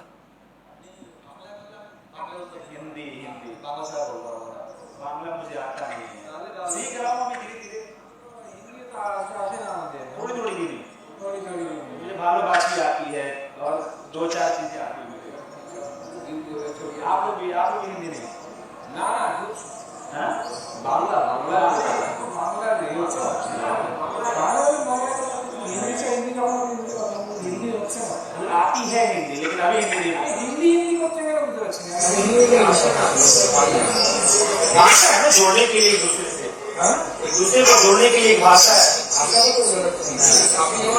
भालो बातची आती है और दो चार चीजें आती है. आप लोग भी हिंदी नहीं ना हाँ बांग्ला नहीं होता. हिंदी का हिंदी आती है हिंदी, लेकिन अभी हिंदी नहीं. हिंदी करते हैं भाषा है ना, जोड़ने के लिए एक दूसरे को जोड़ने के लिए एक भाषा है.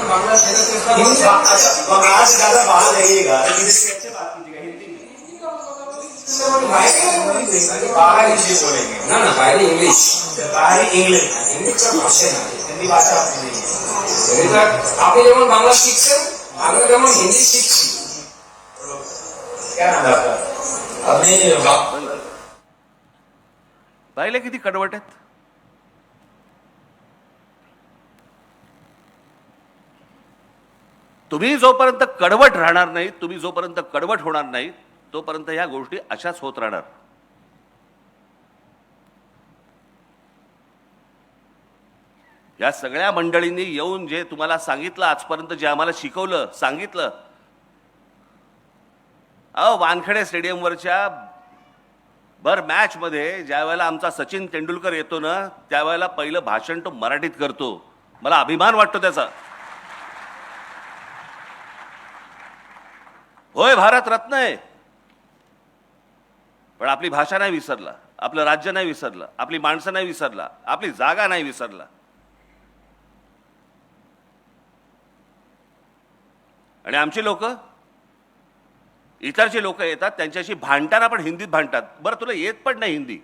बांग्ला से ज्यादा बाहर रहिएगा, लेकिन इससे अच्छे बात कीजिएगा हिंदी में. बाहर इंग्लिश बोलेंगे ना बाहर इंग्लिश का भाषा है. हिंदी भाषा आपकी नहीं है. আপনি যেমন বাংলা শিখছেন, আমরা যেমন হিন্দি শিখছি. क्या नाम है आपका? আপনি पाहिले किती कडवट आहेत. तुम्ही जोपर्यंत कडवट राहणार नाही, तुम्ही जोपर्यंत कडवट होणार नाही, तोपर्यंत ह्या गोष्टी अशाच होत राहणार. या सगळ्या मंडळींनी येऊन जे तुम्हाला सांगितलं, आजपर्यंत जे आम्हाला शिकवलं, सांगितलं. वानखेडे स्टेडियमवरच्या भर मॅच मध्ये ज्या वेळेला आमचा सचिन तेंडुलकर येतो ना, त्यावेळेला पहिलं भाषण तो मराठीत करतो. मला अभिमान वाटतो त्याचा. होय, भारत रत्न आहे, पण आपली भाषा नाही विसरला, आपलं राज्य नाही विसरलं, आपली माणसं नाही विसरला, आपली जागा नाही विसरला. आणि आमची लोक, इतरचे लोक येतात, त्यांच्याशी भांडताना पण हिंदीत भांडतात. बरं, तुला येत पण नाही हिंदी.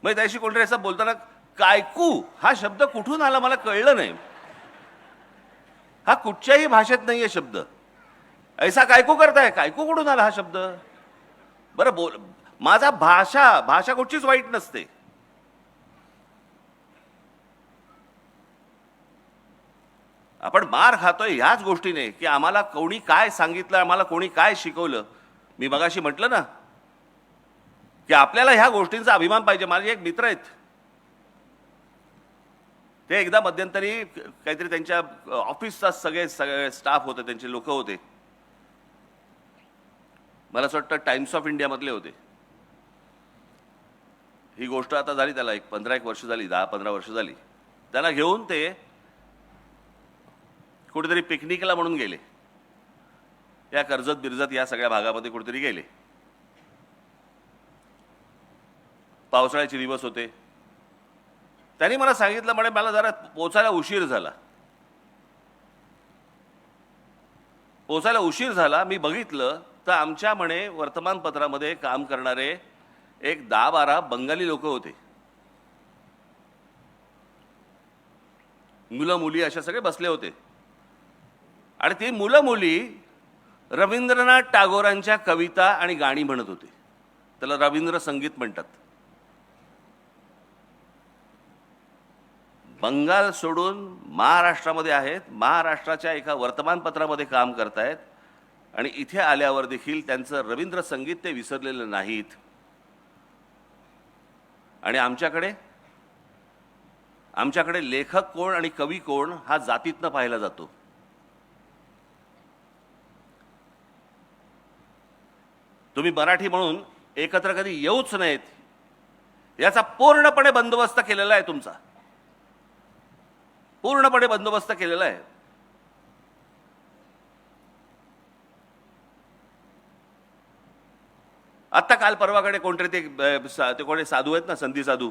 मग त्याशी कोणतरी असं बोलताना कायकू हा शब्द कुठून आला मला कळलं नाही. हा कुठच्याही भाषेत नाहीये शब्द. ऐसा कायकू करताय, कायकू कुठून आला हा शब्द? बरं बोल, माझा भाषा कुठचीच वाईट नसते. आपण मार खातोय ह्याच गोष्टीने की आम्हाला कोणी काय सांगितलं, आम्हाला कोणी काय शिकवलं. मी मगाशी म्हटलं ना की आपल्याला ह्या गोष्टींचा अभिमान पाहिजे. माझे एक मित्र आहेत, ते एकदा मध्यंतरी काहीतरी त्यांच्या ऑफिसचा सगळे स्टाफ होते, त्यांचे लोक होते, मला असं वाटतं टाइम्स ऑफ इंडिया मधले होते. ही गोष्ट आता झाली त्याला 15 वर्ष झाली, 10-15 वर्ष झाली. त्यांना घेऊन ते कुठेतरी पिकनिकला म्हणून गेले. या कर्जत बिरजत या सगळ्या भागामध्ये कुठेतरी गेले. पावसाळ्याचे दिवस होते. त्यांनी मला सांगितलं, म्हणे मला जरा पोचायला उशीर झाला. मी बघितलं तर आमच्या म्हणे वर्तमानपत्रामध्ये काम करणारे एक 10-12 बंगाली लोक होते. मुलं मुली अशा सगळे बसले होते. आणि ती मुलं मुली रवींद्रनाथ टागोरांच्या कविता आणि गाणी म्हणत होते. त्याला रवींद्र संगीत म्हणतात. बंगाल सोडून महाराष्ट्रामध्ये आहेत, महाराष्ट्राच्या एका वर्तमानपत्रामध्ये काम करतायत आणि इथे आल्यावर देखील त्यांचं रवींद्र संगीत ते विसरलेलं नाहीत. आणि आमच्याकडे लेखक कोण आणि कवी कोण हा जातीतनं पाहिला जातो. तुम्ही मराठी म्हणून एकत्र कधी येऊच नाहीत याचा पूर्णपणे बंदोबस्त केलेला आहे. तुमचा पूर्णपणे बंदोबस्त केलेला आहे. आता काल परवाकडे कोणतरी ते कोणी साधू आहेत ना, संधी साधू,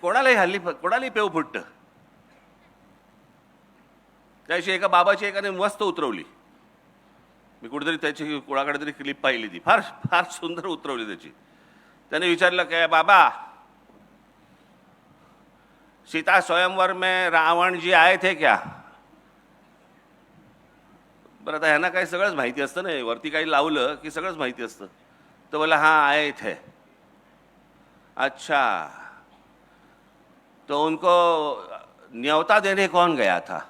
कोणालाही पेव फुटतं. त्याशी एका बाबाची एकाने मस्त उतरवली. मी कुठेतरी त्याची कोणाकडे तरी क्लिप पाहिली, ती फार फार सुंदर उतरवली त्याची. त्याने विचारलं काय बाबा, सीता स्वयंवर में रावण जी आए थे क्या? बरं, आता ह्यांना काही सगळंच माहिती असतं ना, वरती काही लावलं की सगळंच माहिती असतं. तर बोला हाँ आए थे. अच्छा, तो उनको न्योता देने कौन गया था?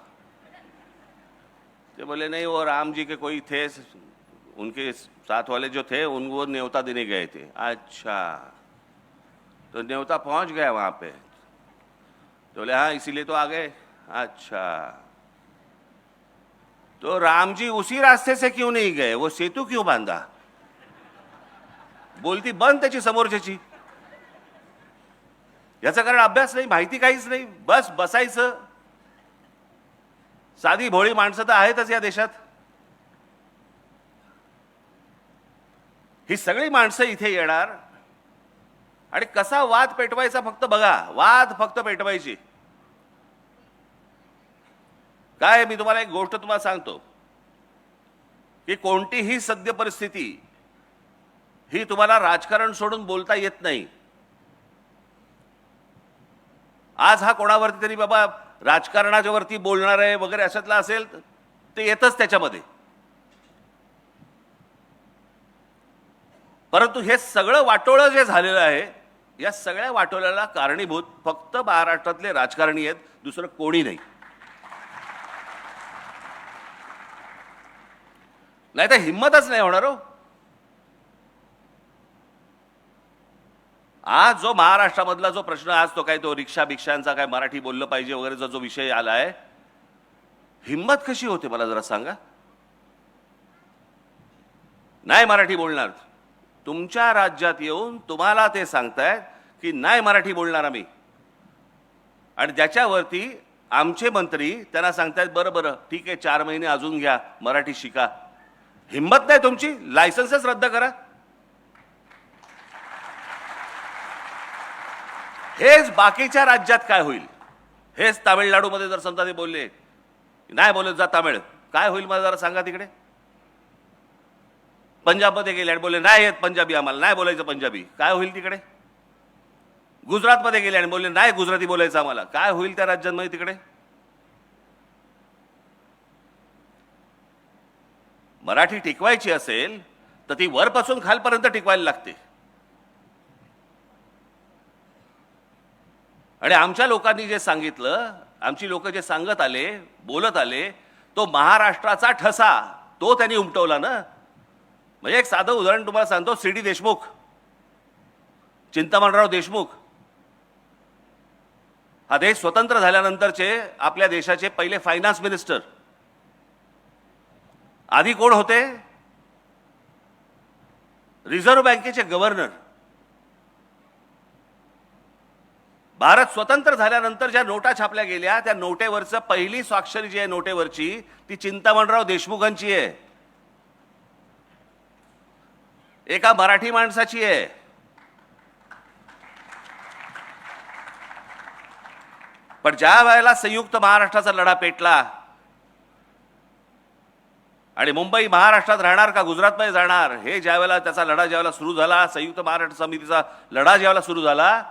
तो बोले नहीं, वो राम जी के कोई थे, उनके साथ वाले जो थे उनको न्योता देने गए थे. अच्छा, तो न्योता पहुंच गया वहां पे? तो बोले हाँ, इसीलिए तो आ गए. अच्छा, तो राम जी उसी रास्ते से क्यों नहीं गए? वो सेतु क्यों बांधा? बोलती बंद त्याची समोरच्याची. याचं कारण अभ्यास नाही, माहिती काहीच नाही, बस बसायचं. साधी भोळी माणसं तर आहेतच या देशात. ही सगळी माणसं इथे येणार आणि कसा वाद पेटवायचा फक्त बघा. वाद फक्त पेटवायची. काय, मी तुम्हाला एक गोष्ट तुम्हाला सांगतो की कोणतीही सद्य परिस्थिती ही तुम्हाला राजकारण सोडून बोलता येत नाही. आज हा कोणावरती तरी बाबा राजकारणाच्या वरती बोलणार आहे वगैरे अशातला असेल ते येतच त्याच्यामध्ये. परंतु हे सगळं वाटोळं जे झालेलं आहे, या सगळ्या वाटोळ्याला कारणीभूत फक्त महाराष्ट्रातले राजकारणी आहेत, दुसरं कोणी नाही. नाही तर हिंमतच नाही होणार हो. आज जो महाराष्ट्रामधला जो प्रश्न, आज तो काय तो रिक्षा भिक्षांचा काय मराठी बोललं पाहिजे वगैरेचा जो विषय आलाय, हिंमत कशी होते मला जरा सांगा. नाही मराठी बोलणार. तुमच्या राज्यात येऊन तुम्हाला ते सांगतायत की नाही मराठी बोलणार आम्ही, आणि त्याच्यावरती आमचे मंत्री त्यांना सांगतायत बरं बरं ठीक आहे 4 महिने अजून घ्या, मराठी शिका. हिंमत नाही तुमची, लायसन्सच रद्द करा. हेच बाकीच्या राज्यात काय होईल? हेच तामिळनाडूमध्ये जर समजा ते बोलले नाही बोलत जा तामिळ, काय होईल मला जरा सांगा तिकडे. पंजाबमध्ये गेले आणि बोलले नाही येत पंजाबी, आम्हाला नाही बोलायचं पंजाबी, काय होईल तिकडे. गुजरातमध्ये गेले आणि बोलले नाही गुजराती बोलायचं आम्हाला, काय होईल त्या राज्यांमध्ये तिकडे. मराठी टिकवायची असेल तर ती वरपासून खालपर्यंत टिकवायला लागते. आणि आमच्या लोकांनी जे सांगितलं, आमची लोक जे सांगत आले, बोलत आले, तो महाराष्ट्राचा ठसा तो त्यांनी उमटवला ना. म्हणजे एक साधं उदाहरण तुम्हाला सांगतो. सी डी देशमुख, चिंतामणराव देशमुख, हा देश स्वतंत्र झाल्यानंतरचे आपल्या देशाचे पहिले फायनान्स मिनिस्टर. आधी कोण होते? रिझर्व्ह बँकेचे गव्हर्नर. भारत स्वतंत्र झाल्यानंतर ज्या नोटा छापल्या गेल्या त्या नोटेवरचं पहिली स्वाक्षरी जी आहे नोटेवरची ती चिंतामणराव देशमुखांची आहे, एका मराठी माणसाची आहे. पण ज्या वेळेला संयुक्त महाराष्ट्राचा लढा पेटला आणि मुंबई महाराष्ट्रात राहणार का गुजरातमध्ये जाणार हे ज्यावेळेला त्याचा लढा ज्यावेळेला सुरू झाला, संयुक्त महाराष्ट्र समितीचा लढा ज्यावेळेला सुरू झाला,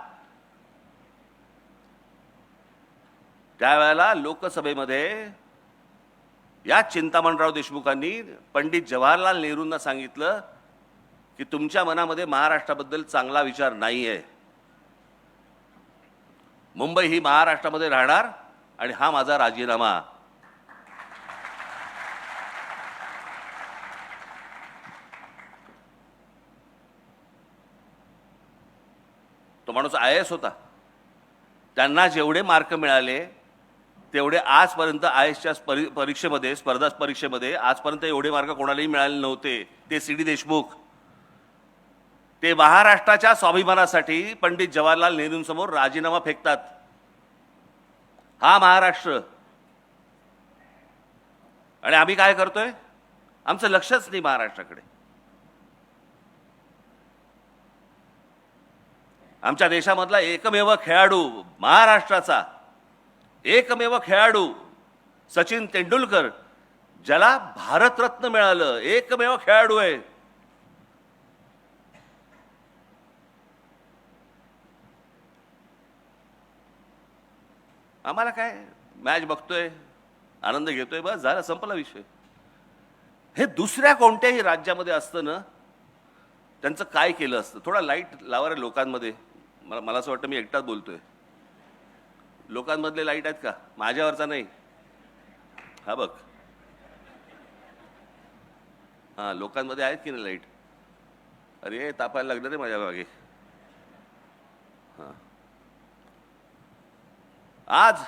त्यावेळेला लोकसभेमध्ये या चिंतामणराव देशमुखांनी पंडित जवाहरलाल नेहरूंना सांगितलं की तुमच्या मनामध्ये महाराष्ट्राबद्दल चांगला विचार नाहीये. मुंबई ही महाराष्ट्रामध्ये राहणार आणि हा माझा राजीनामा. तो माणूस IAS होता. त्यांना जेवढे मार्क मिळाले तेवढे आजपर्यंत IASच्या परीक्षेमध्ये, स्पर्धा परीक्षेमध्ये आजपर्यंत एवढे मार्क कोणालाही मिळाले नव्हते. ते सी डी देशमुख, ते महाराष्ट्राच्या स्वाभिमानासाठी पंडित जवाहरलाल नेहरूंसमोर राजीनामा फेकतात. हा महाराष्ट्र. आणि आम्ही काय करतोय? आमचं लक्षच नाही महाराष्ट्राकडे. आमच्या देशामधला एकमेव खेळाडू, महाराष्ट्राचा एकमेव खेळाडू सचिन तेंडुलकर, ज्याला भारतरत्न मिळालं, एकमेव खेळाडू आहे. आम्हाला काय, मॅच बघतोय, आनंद घेतोय, बस झालं, संपला विषय. हे दुसऱ्या कोणत्याही राज्यामध्ये असतं ना, त्यांचं काय केलं असतं. थोडा लाईट लावा रे लोकांमध्ये. मला असं वाटतं मी एकटाच बोलतोय. लोकांमधले लाईट आहेत का? माझ्यावरचा नाही, हा बघ. हा, लोकांमध्ये आहेत की नाही लाईट? अरे तापायला लागलं रे माझ्या मागे. हा, आज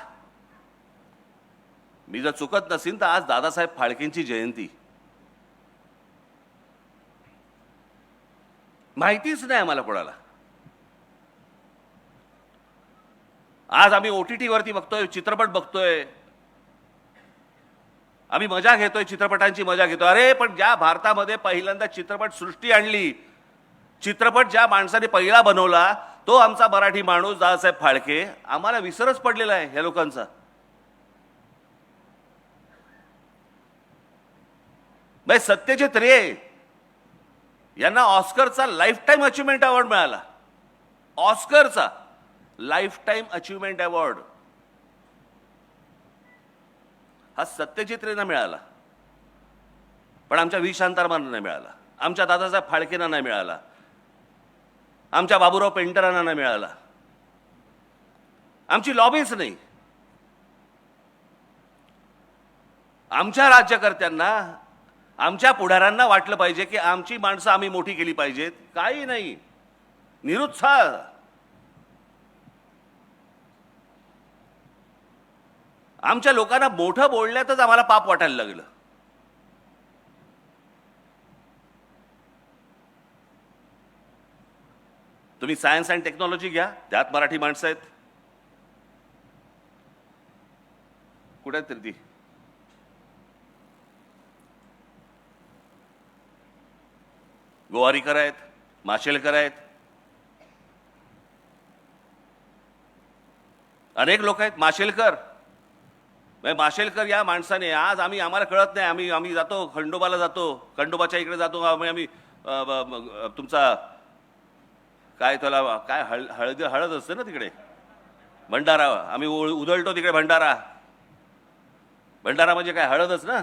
मी जर चुकत नसीन तर आज दादासाहेब फाळकेंची जयंती. माहितीच नाही आम्हाला कोणाला. आज आम्ही OTT वरती बघतोय, चित्रपट बघतोय, आम्ही मजा घेतोय, चित्रपटांची मजा घेतोय. अरे पण ज्या भारतामध्ये पहिल्यांदा चित्रपट सृष्टी आणली, चित्रपट ज्या माणसाने पहिला बनवला, तो आमचा मराठी माणूस दादासाहेब फाळके. आम्हाला विसरच पडलेला आहे या लोकांचा. सत्यजित रे यांना ऑस्करचा लाईफ टाईम अचिव्हमेंट अवॉर्ड मिळाला. ऑस्करचा लाईफ टाईम अचिव्हमेंट अवॉर्ड हा सत्यजित रेंना मिळाला, पण आमच्या व्ही शांतारामांना नाही मिळाला, आमच्या दादासाहेब फाळकेंना नाही मिळाला, आमच्या बाबूराव पेंटरांना नाही मिळाला. आमची लॉबीच नाही. आमच्या राज्यकर्त्यांना, आमच्या पुढाऱ्यांना वाटलं पाहिजे की आमची माणसं आम्ही मोठी केली पाहिजेत. काही नाही, निरुत्साह. आमच्या लोकांना मोठं बोलण्यातच आम्हाला पाप वाटायला लागलं. तुम्ही सायन्स अँड टेक्नॉलॉजी घ्या, त्यात मराठी माणसं आहेत. कुठे आहेत ती? गोवारीकर आहेत, माशेलकर आहेत, अनेक लोक आहेत. माशेलकर या माणसाने आज आम्हाला कळत नाही, आम्ही जातो खंडोबाला, जातो खंडोबाच्या इकडे जातो, आम्ही तुमचा काय त्याला काय हळद असते ना तिकडे, भंडारा, आम्ही उधळतो तिकडे भंडारा. भंडारा म्हणजे काय, हळदच ना.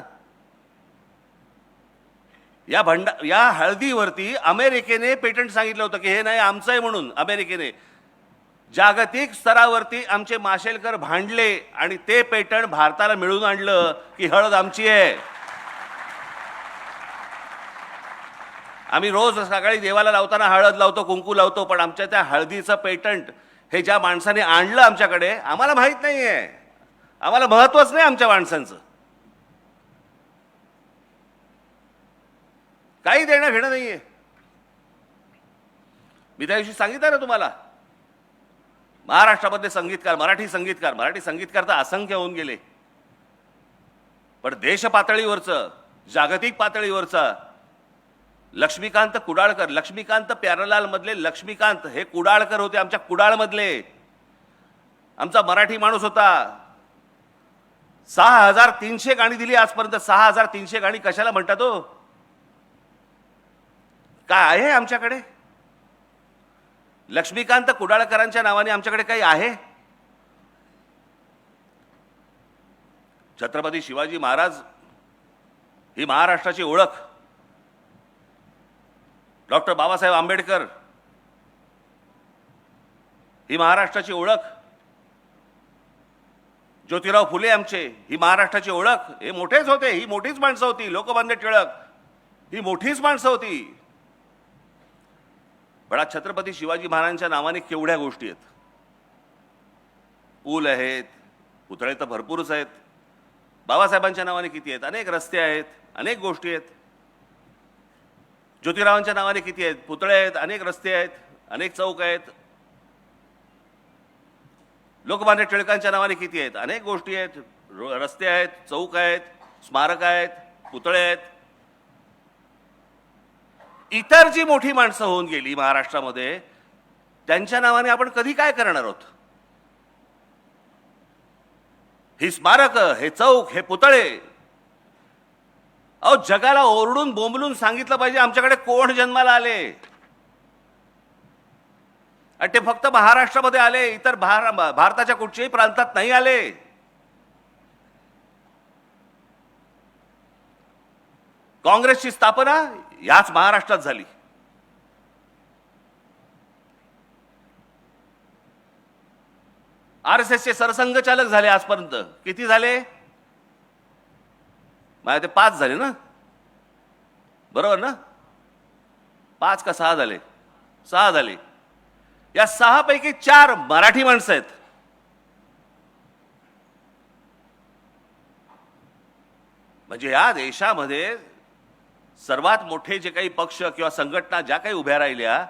या हळदीवरती अमेरिकेने पेटंट सांगितलं होतं की हे नाही आमचं आहे म्हणून. अमेरिकेने जागतिक स्तरावरती आमचे माशेलकर भांडले आणि ते पेटंट भारताला मिळवून आणलं की हळद आमची आहे. आम्ही रोज सकाळी देवाला लावताना हळद लावतो, कुंकू लावतो, पण आमच्या त्या हळदीचं पेटंट हे ज्या माणसाने आणलं आमच्याकडे, आम्हाला माहित नाहीये, आम्हाला महत्वच नाही आमच्या माणसांचं. काही देणं घेणं नाहीये. मी त्या दिवशी सांगितलं ना तुम्हाला, महाराष्ट्रामध्ये संगीतकार, मराठी संगीतकार तर असंख्य होऊन गेले, पण देश पातळीवरचं, जागतिक पातळीवरचं लक्ष्मीकांत कुडाळकर, लक्ष्मीकांत प्यारलाल मधले लक्ष्मीकांत हे कुडाळकर होते, आमच्या कुडाळमधले. आमचा मराठी माणूस होता. 6300 गाणी दिली आजपर्यंत. 6300 गाणी कशाला म्हणतात हो? काय आहे आमच्याकडे? लक्ष्मीकांत कुडाळकरांच्या नावाने आमच्याकडे काही आहे? छत्रपती शिवाजी महाराज ही महाराष्ट्राची ओळख. डॉक्टर बाबासाहेब आंबेडकर ही महाराष्ट्राची ओळख. ज्योतिराव फुले आमचे ही महाराष्ट्राची ओळख. हे मोठेच होते, ही मोठीच माणसं होती. लोकमान्य टिळक ही मोठीच माणसं होती. पण आज छत्रपती शिवाजी महाराजांच्या नावाने केवढ्या गोष्टी आहेत. पूल आहेत, पुतळे तर भरपूरच आहेत. बाबासाहेबांच्या नावाने किती आहेत? अनेक रस्ते आहेत, अनेक गोष्टी आहेत. ज्योतिरावांच्या नावाने किती आहेत? पुतळे आहेत, अनेक रस्ते आहेत, अनेक चौक आहेत. लोकमान्य टिळकांच्या नावाने किती आहेत? अनेक गोष्टी आहेत, रस्ते आहेत, चौक आहेत, स्मारक आहेत, पुतळे आहेत. इतर जी मोठी माणसं होऊन गेली महाराष्ट्रामध्ये, त्यांच्या नावाने आपण कधी काय करणार आहोत? ही स्मारक, हे चौक, हे पुतळे, अहो जगाला ओरडून बोंबलून सांगितलं पाहिजे आमच्याकडे कोण जन्माला आले. आणि ते फक्त महाराष्ट्रामध्ये आले, इतर भारताच्या कुठच्याही प्रांतात नाही आले. काँग्रेसची स्थापना याच महाराष्ट्रात झाली. RSSचे सरसंघचालक झाले आजपर्यंत. किती झाले? माझ्या ते 5 झाले ना, बरोबर ना? 5 का 6 झाले? 6 झाले. या 6 पैकी 4 मराठी माणसं आहेत. म्हणजे या देशामध्ये सर्वात मोठे जे काही पक्ष किंवा संघटना ज्या काही उभ्या राहिल्या,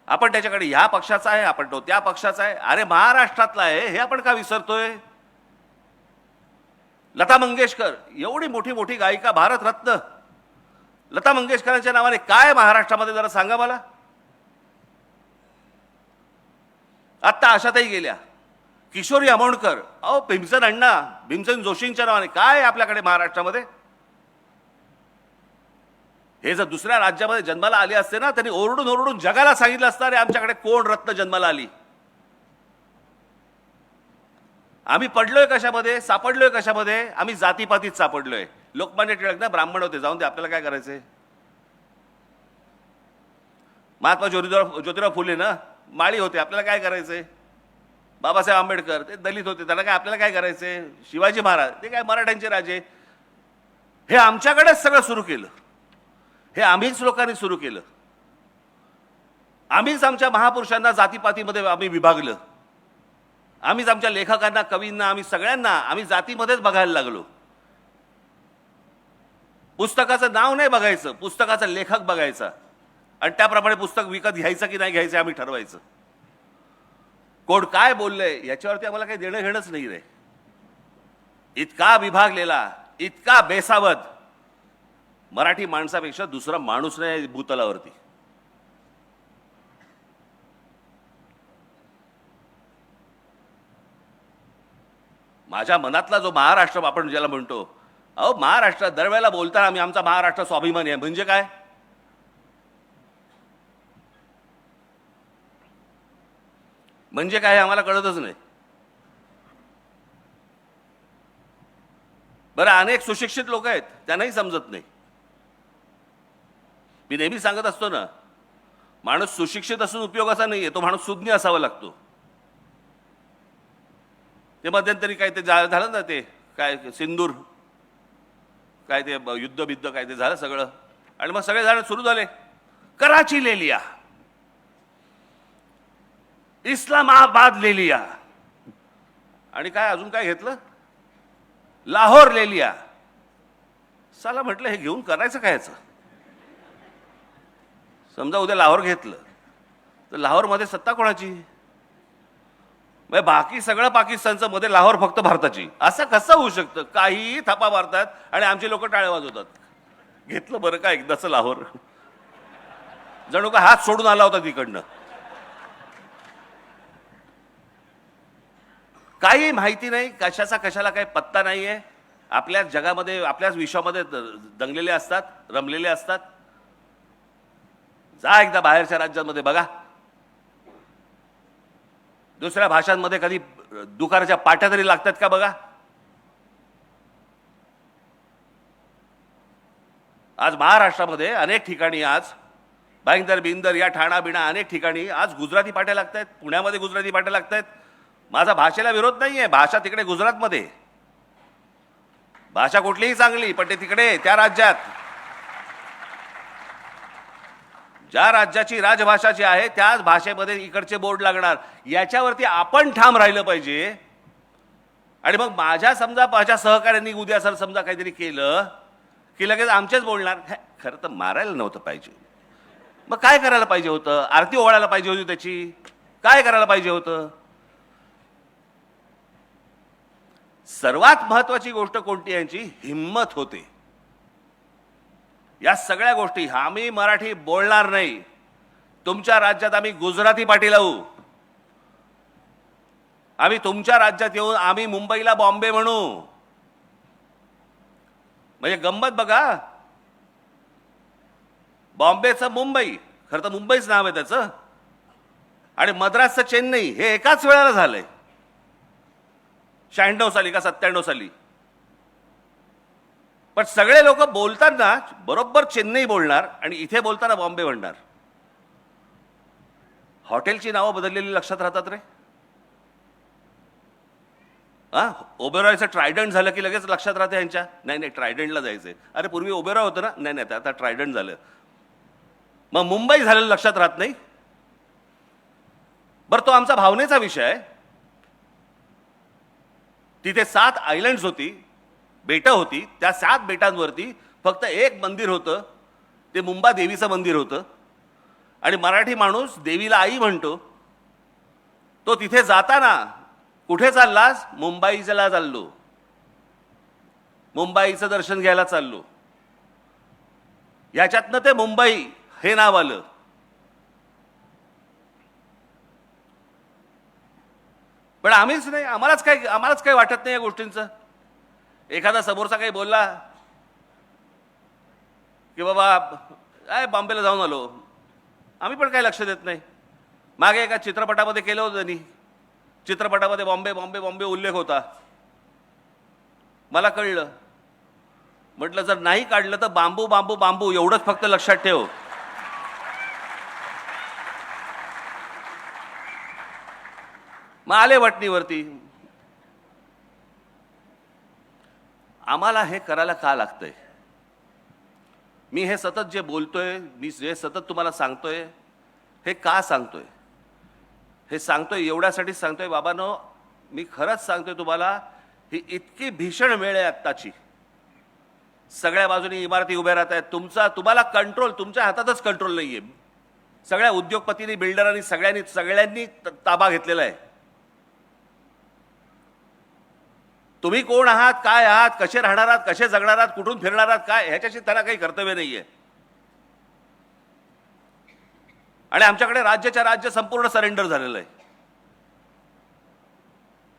आपण त्याच्याकडे ह्या पक्षाचा आहे, आपण तो त्या पक्षाचा आहे. अरे महाराष्ट्रातला आहे हे आपण का विसरतोय? लता मंगेशकर एवढी मोठी मोठी गायिका, भारतरत्न लता मंगेशकरांच्या नावाने काय महाराष्ट्रामध्ये जरा सांगा मला. आत्ता आशाताई गेल्या, किशोरी आमोणकर, अहो भीमसेन अण्णा, भीमसेन जोशींच्या नावाने काय आपल्याकडे महाराष्ट्रामध्ये. हे जर दुसऱ्या राज्यामध्ये जन्माला आले असते ना, त्यांनी ओरडून ओरडून जगाला सांगितलं असतं अरे आमच्याकडे कोण रत्न जन्माला आली. आम्ही पडलोय कशामध्ये, सापडलोय कशामध्ये? आम्ही जातीपातीत सापडलोय. लोकमान्य टिळक ना ब्राह्मण होते, जाऊन ते आपल्याला काय करायचंय. महात्मा ज्योतिराव फुले ना माळी होते, आपल्याला काय करायचंय. बाबासाहेब आंबेडकर ते दलित होते, त्यांना काय आपल्याला काय करायचंय. शिवाजी महाराज ते काय मराठ्यांचे राजे. हे आमच्याकडेच सगळं सुरू केलं. हे आम्हीच लोकांनी सुरू केलं. आम्हीच आमच्या महापुरुषांना जातीपातीमध्ये आम्ही विभागलं. आम्हीच आमच्या लेखकांना, कवींना, आम्ही सगळ्यांना आम्ही जातीमध्येच बघायला लागलो. पुस्तकाचं नाव नाही बघायचं, पुस्तकाचा लेखक बघायचा आणि त्याप्रमाणे पुस्तक विकत घ्यायचं की नाही घ्यायचं आम्ही ठरवायचं. कोण काय बोललंय याच्यावरती आम्हाला काही देणं घेणंच नाही रे. इतका विभागलेला, इतका बेसावध मराठी माणसापेक्षा दुसरा माणूस नाही भूतलावरती. माझ्या मनातला जो महाराष्ट्र आपण ज्याला म्हणतो, अहो महाराष्ट्र दरवेळेला बोलताना आम्ही आमचा महाराष्ट्र स्वाभिमानी आहे म्हणजे काय. म्हणजे काय आम्हाला कळतच नाही. बरं, अनेक सुशिक्षित लोक आहेत, त्यांनाही समजत नाही. मी नेहमी सांगत असतो ना, माणूस सुशिक्षित असून उपयोगाचा नाहीये, तो माणूस सुज्ञ असावा लागतो. ते मध्यंतरी काय ते झालं ना, ते काय सिंदूर काय ते युद्ध बिद्ध काय ते झालं सगळं, आणि मग सगळे जण सुरू झाले कराची ले लिया, इस्लामाबाद ले लिया, आणि काय अजून काय घेतलं, लाहोर ले लिया. साला म्हटलं हे घेऊन करायचं काय याचं. समजा उद्या लाहोर घेतलं तर लाहोरमध्ये सत्ता कोणाची. बाकी सगळं पाकिस्तानचं, मध्ये लाहोर फक्त भारताची. असं कसं होऊ शकतं. काही थापा मारतात आणि आमचे लोक टाळ्या वाजवतात. घेतलं बरं का एकदाच लाहोर, जणू का हात सोडून आला होता तिकडनं. काही माहिती नाही, कशाचा कशाला काही पत्ता नाहीये. आपल्याच जगामध्ये, आपल्याच विश्वामध्ये दंगलेले असतात, रमलेले असतात. जा एकदा बाहेरच्या राज्यांमध्ये बघा, दुसऱ्या भाषांमध्ये कधी दुकानाच्या पाट्या तरी लागतात का बघा. आज महाराष्ट्रामध्ये अनेक ठिकाणी, आज भाईंदर बिंदर या ठाणा बिणा अनेक ठिकाणी आज गुजराती पाट्या लागतात. पुण्यामध्ये गुजराती पाट्या लागतात. माझा भाषेला विरोध नाहीये, भाषा तिकडे गुजरातमध्ये, भाषा कुठलीही चांगली, पण ते तिकडे त्या राज्यात, ज्या राज्याची राजभाषा जी आहे त्याच भाषेमध्ये इकडचे बोर्ड लागणार. याच्यावरती आपण ठाम राहिलं पाहिजे. आणि मग माझ्या सहकाऱ्यांनी उद्या सर समजा काहीतरी केलं की लगेच आमचेच बोलणार. खरं तर मारायला नव्हतं पाहिजे. मग काय करायला पाहिजे होतं. आरती ओवाळायला पाहिजे होती त्याची. काय करायला पाहिजे होतं. सर्वात महत्वाची गोष्ट कोणती, यांची हिम्मत होते. या सगळ्या गोष्टी, आम्ही मराठी बोलणार नाही, तुमच्या राज्यात आम्ही गुजराती पाटी लावू, आम्ही तुमच्या राज्यात येऊन आम्ही मुंबईला बॉम्बे म्हणू. म्हणजे गंमत बघा, बॉम्बेचं मुंबई, खरं तर मुंबईच नाव आहे त्याचं, आणि मद्रासचं चेन्नई हे एकाच वेळेला झालंय 96 साली का 97 साली. पण सगळे लोक बोलताना बरोबर चेन्नई बोलणार आणि इथे बोलताना बॉम्बे म्हणणार. हॉटेलची नावं बदललेली लक्षात राहतात रे. हा, ओबेरॉयचं ट्रायडंट झालं की लगेच लक्षात राहते यांच्या, नाही नाही ट्रायडंटला जायचंय. अरे पूर्वी ओबेरॉय होतं ना, नाही नाही आता ट्रायडंट झालं. मग मुंबई झालेलं लक्षात राहत नाही. बरं, तो आमचा भावनेचा विषय आहे. तिथे 7 आयलंड्स होती, बेटं होती. त्या 7 बेटांवरती फक्त एक मंदिर होतं, ते मुंबा देवीचं मंदिर होतं. आणि मराठी माणूस देवीला आई म्हणतो. तो तिथे जाताना कुठे चाललास? मुंबईला चाललो, मुंबईचं दर्शन घ्यायला चाललो. याच्यातनं ते मुंबई हे नाव आलं. पण आम्हीच नाही, आम्हालाच काही वाटत नाही या गोष्टींचं. एखादा समोरचा काही बोलला की बाबा काय बॉम्बेला जाऊन आलो, आम्ही पण काही लक्ष देत नाही. मागे एका चित्रपटामध्ये केलं होतं त्यांनी, चित्रपटामध्ये बॉम्बे बॉम्बे बॉम्बे उल्लेख होता. मला कळलं, म्हटलं जर नाही काढलं तर बांबू बांबू बांबू एवढंच फक्त लक्षात ठेव. मग आले वटणीवरती. आम्हाला हे करायला का लागतंय? मी हे सतत जे बोलतोय, मी जे सतत तुम्हाला सांगतोय, हे का सांगतोय? हे सांगतोय एवढ्यासाठी सांगतोय बाबांनो, मी खरंच सांगतोय तुम्हाला, ही इतकी भीषण वेळ आहे आत्ताची. सगळ्या बाजूनी इमारती उभ्या राहत आहेत. तुम्हाला कंट्रोल, तुमच्या हातातच कंट्रोल नाहीये. सगळ्या उद्योगपतींनी, बिल्डरांनी, सगळ्यांनी ताबा घेतलेला आहे. तुम्ही कोण आहात, काय आहात, कसे राहणार आहात, कसे जगणार आहात, कुठून फिरणार आहात, काय, ह्याच्याशी त्यांना काही कर्तव्य नाहीये. आणि आमच्याकडे राज्याच्या राज्य संपूर्ण सरेंडर झालेलं आहे.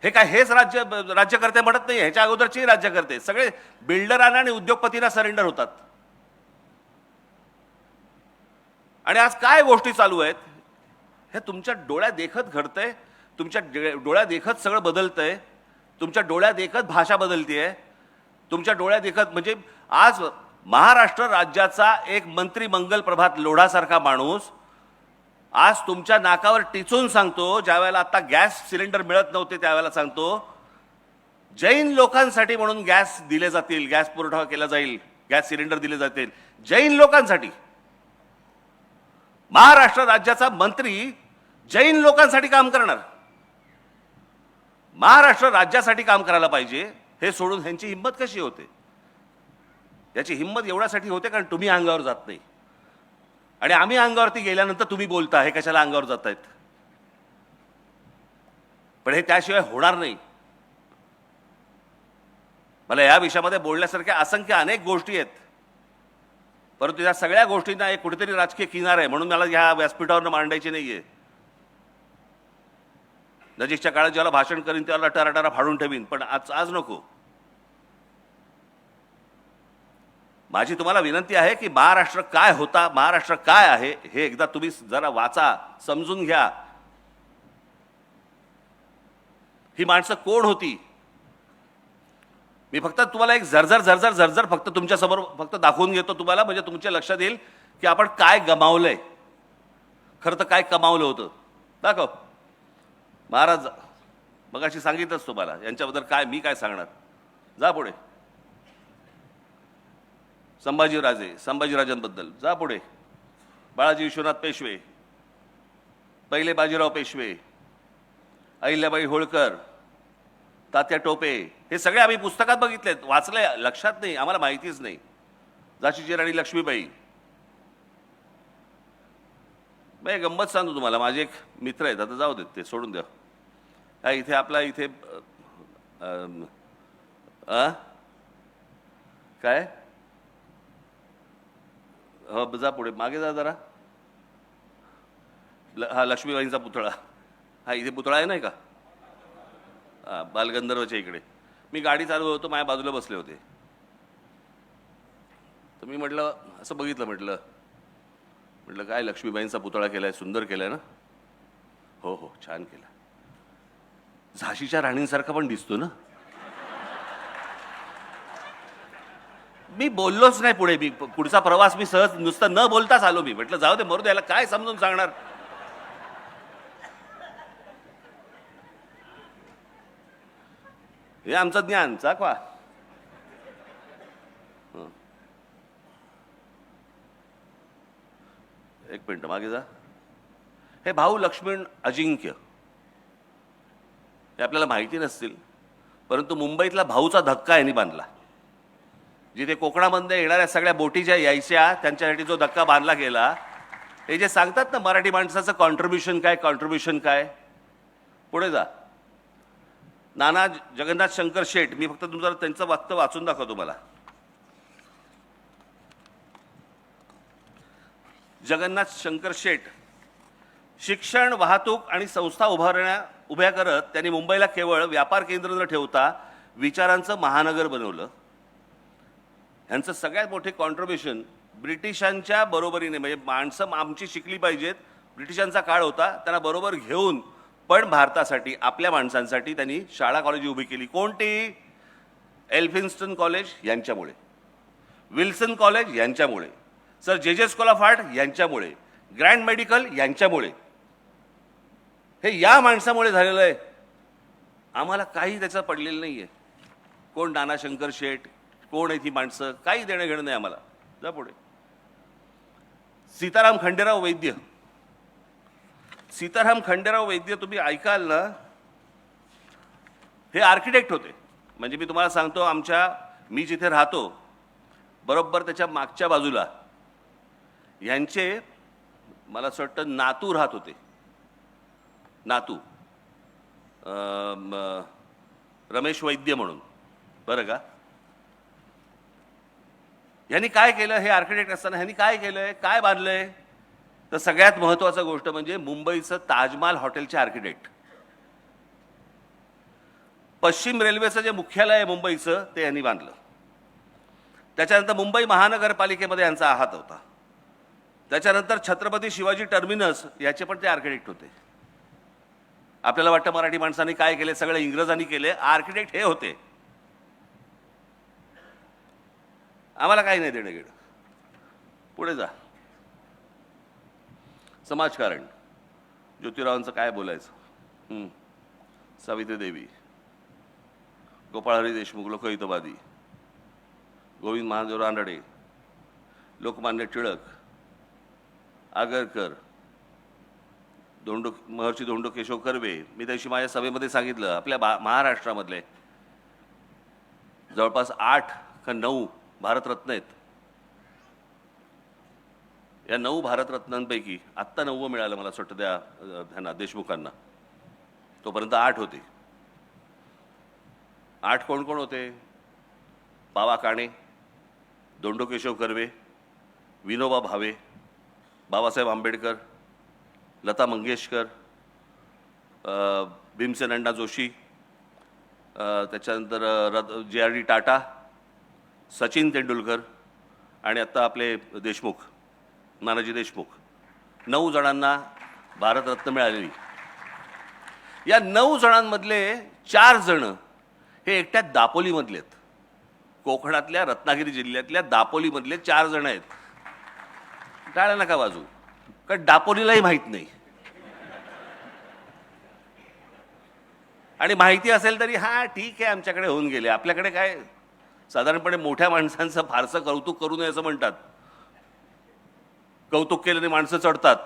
हे काय हेच राज्यकर्ते म्हणत नाही, ह्याच्या अगोदरची राज्यकर्ते सगळे बिल्डरांना आणि उद्योगपतींना सरेंडर होतात. आणि आज काय गोष्टी चालू आहेत हे तुमच्या डोळ्यात देखत घडतंय. तुमच्या डोळ्यात देखत सगळं बदलतंय. तुमच्या डोळ्यात देखत भाषा बदलतीये. तुमच्या डोळ्यात देखत, म्हणजे आज महाराष्ट्र राज्याचा एक मंत्री मंगल प्रभात लोढासारखा माणूस आज तुमच्या नाकावर टिचून सांगतो, ज्या वेळेला आता गॅस सिलेंडर मिळत नव्हते त्यावेळेला सांगतो, जैन लोकांसाठी म्हणून गॅस दिले जातील, गॅस पुरवठा केला जाईल, गॅस सिलेंडर दिले जातील जैन लोकांसाठी. महाराष्ट्र राज्याचा मंत्री जैन लोकांसाठी काम करणार. महाराष्ट्र राज्यासाठी काम करायला पाहिजे हे सोडून ह्यांची हिंमत कशी होते? याची हिंमत एवढ्यासाठी होते कारण तुम्ही अंगावर जात नाही. आणि आम्ही अंगावरती गेल्यानंतर तुम्ही बोलता हे कशाला अंगावर जात आहेत. पण हे त्याशिवाय होणार नाही. मला या विषयामध्ये बोलण्यासारख्या असंख्य अनेक गोष्टी आहेत, परंतु या सगळ्या गोष्टींना एक कुठेतरी राजकीय किनार आहे, म्हणून मला ह्या व्यासपीठावर मांडायची नाहीये. नजीकच्या काळात ज्याला भाषण करीन त्याला टराटरा फाडून ठेवीन, पण आज नको. माझी तुम्हाला विनंती आहे की महाराष्ट्र काय होता, महाराष्ट्र काय आहे हे एकदा तुम्ही जरा वाचा, समजून घ्या. ही माणसं कोण होती? मी फक्त तुम्हाला एक झरझर फक्त तुमच्या समोर फक्त दाखवून घेतो तुम्हाला, म्हणजे तुमच्या लक्षात येईल की आपण काय गमावलंय, खरं तर काय कमावलं होतं. दाखव. महाराज मगाशी सांगितलंच तुम्हाला यांच्याबद्दल काय, मी काय सांगणार. जा पुढे. संभाजीराजांबद्दल जा पुढे. बाळाजी विश्वनाथ पेशवे, पहिले बाजीराव पेशवे, अहिल्याबाई होळकर, तात्या टोपे, हे सगळे आम्ही पुस्तकात बघितलेत, वाचले, लक्षात नाही, आम्हाला माहितीच नाही. झाशीची राणी लक्ष्मीबाई. मी गंमत सांगतो तुम्हाला. माझे एक मित्र आहेत, आता जाऊ देत, ते सोडून द्या. इथे आपला इथे काय, हो जा पुढे, मागे जा जरा. हा लक्ष्मीबाईंचा पुतळा, हा इथे पुतळा आहे नाही का? बालगंधर्वच्या इकडे. मी गाडी चालवत होतो, माझ्या बाजूला बसले होते. तर मी म्हटलं, असं बघितलं, म्हटलं काय लक्ष्मीबाईंचा पुतळा केलाय, सुंदर केलाय ना? हो हो, छान केला. झाशीच्या राणींसारखा पण दिसतो ना? मी बोललोच नाही पुढे. मी पुढचा प्रवास मी सहज नुसतं न बोलताच आलो. मी म्हटलं जाऊ दे, मरू द्यायला काय समजून सांगणार. हे आमचं ज्ञान चाकवा. एक मिनिट मागे जा. हे भाऊ लक्ष्मण अजिंक्य हे आपल्याला माहिती नसतील, परंतु मुंबईतला भाऊचा धक्का यांनी बांधला. जिथे कोकणामध्ये येणाऱ्या सगळ्या बोटी ज्या यायच्या त्यांच्यासाठी जो धक्का बांधला गेला. हे जे सांगतात ना मराठी माणसाचं कॉन्ट्रीब्युशन काय, पुढे जा. नाना जगन्नाथ शंकर शेठ, मी फक्त तुमचं त्यांचं वक्तव्य वाचून दाखवतो मला. जगन्नाथ शंकर शेठ, शिक्षण, वाहतूक आणि संस्था उभ्या करत त्यांनी मुंबईला केवळ व्यापार केंद्र न ठेवता विचारांचं महानगर बनवलं. यांचं सगळ्यात मोठे कॉन्ट्रीब्युशन ब्रिटिशांच्या बरोबरीने, म्हणजे माणसं आमची शिकली पाहिजेत, ब्रिटिशांचा काळ होता, त्यांना बरोबर घेऊन पण भारतासाठी, आपल्या माणसांसाठी त्यांनी शाळा कॉलेज उभी केली. कोणती? एल्फिन्स्टन कॉलेज यांच्यामुळे, विल्सन कॉलेज यांच्यामुळे, सर जे स्कूल ऑफ आर्ट यांच्यामुळे, ग्रँड मेडिकल यांच्यामुळे. हे या माणसामुळे झालेलं आहे. आम्हाला काही त्याचं पडलेलं नाही आहे. कोण नाना शंकर शेठ, कोण आहे ती माणसं, काही देणं घेणं नाही आम्हाला. जा पुढे. सीताराम खंडेराव वैद्य तुम्ही ऐकाल ना, हे आर्किटेक्ट होते. म्हणजे मी तुम्हाला सांगतो, मी जिथे राहतो बरोबर त्याच्या मागच्या बाजूला यांचे मला असं वाटतं नातू राहत होते. रमेश वैद्य म्हणून, बरं का. यांनी काय केलं, हे आर्किटेक्ट असताना ह्यांनी काय केलंय, काय बांधलंय? तर सगळ्यात महत्त्वाचा गोष्ट म्हणजे मुंबईचं ताजमहाल हॉटेलचे आर्किटेक्ट. पश्चिम रेल्वेचं जे मुख्यालय आहे मुंबईचं, ते यांनी बांधलं. त्याच्यानंतर मुंबई महानगरपालिकेमध्ये यांचा हात होता. त्याच्यानंतर छत्रपती शिवाजी टर्मिनस याचे पण ते आर्किटेक्ट होते. आपल्याला वाटतं मराठी माणसांनी काय केले, सगळं इंग्रजांनी केले. आर्किटेक्ट हे होते. आम्हाला काही नाही देणं घेणं. पुढे जा. समाजकारण, ज्योतिरावांचं काय बोलायचं. सावित्री देवी, गोपाळहरी देशमुख, लोकहितवादी, गोविंद महादेव रानडे, लोकमान्य टिळक, आगरकर, महर्षी धोंडो केशव कर्वे. मी त्याशी माझ्या सभेमध्ये सांगितलं, आपल्या महाराष्ट्रामधले जवळपास 8 का 9 भारतरत्न आहेत. या 9 भारतरत्नांपैकी आत्ता 9वं मिळालं मला असं वाटतं त्यांना, देशमुखांना. तोपर्यंत 8 होते. 8 कोण कोण होते? बावा काणे, धोंडो केशव कर्वे, विनोबा भावे, बाबासाहेब आंबेडकर, लता मंगेशकर, भीमसेन अण्णा जोशी, त्याच्यानंतर JRD टाटा, सचिन तेंडुलकर आणि आत्ता आपले देशमुख, नानाजी देशमुख. 9 जणांना भारतरत्न मिळालेली. या 9 जणांमधले 4 जण हे एकट्या दापोलीमधले आहेत. कोकणातल्या रत्नागिरी जिल्ह्यातल्या दापोलीमधले 4 जण आहेत. टाळ्या नका वाजू, कारण दापोलीलाही माहीत नाही. आणि माहिती असेल तरी हा ठीक आहे, आमच्याकडे होऊन गेले. आपल्याकडे काय, साधारणपणे मोठ्या माणसांचं फारसं कौतुक करू नये असं म्हणतात. कौतुक केल्याने माणसं चढतात,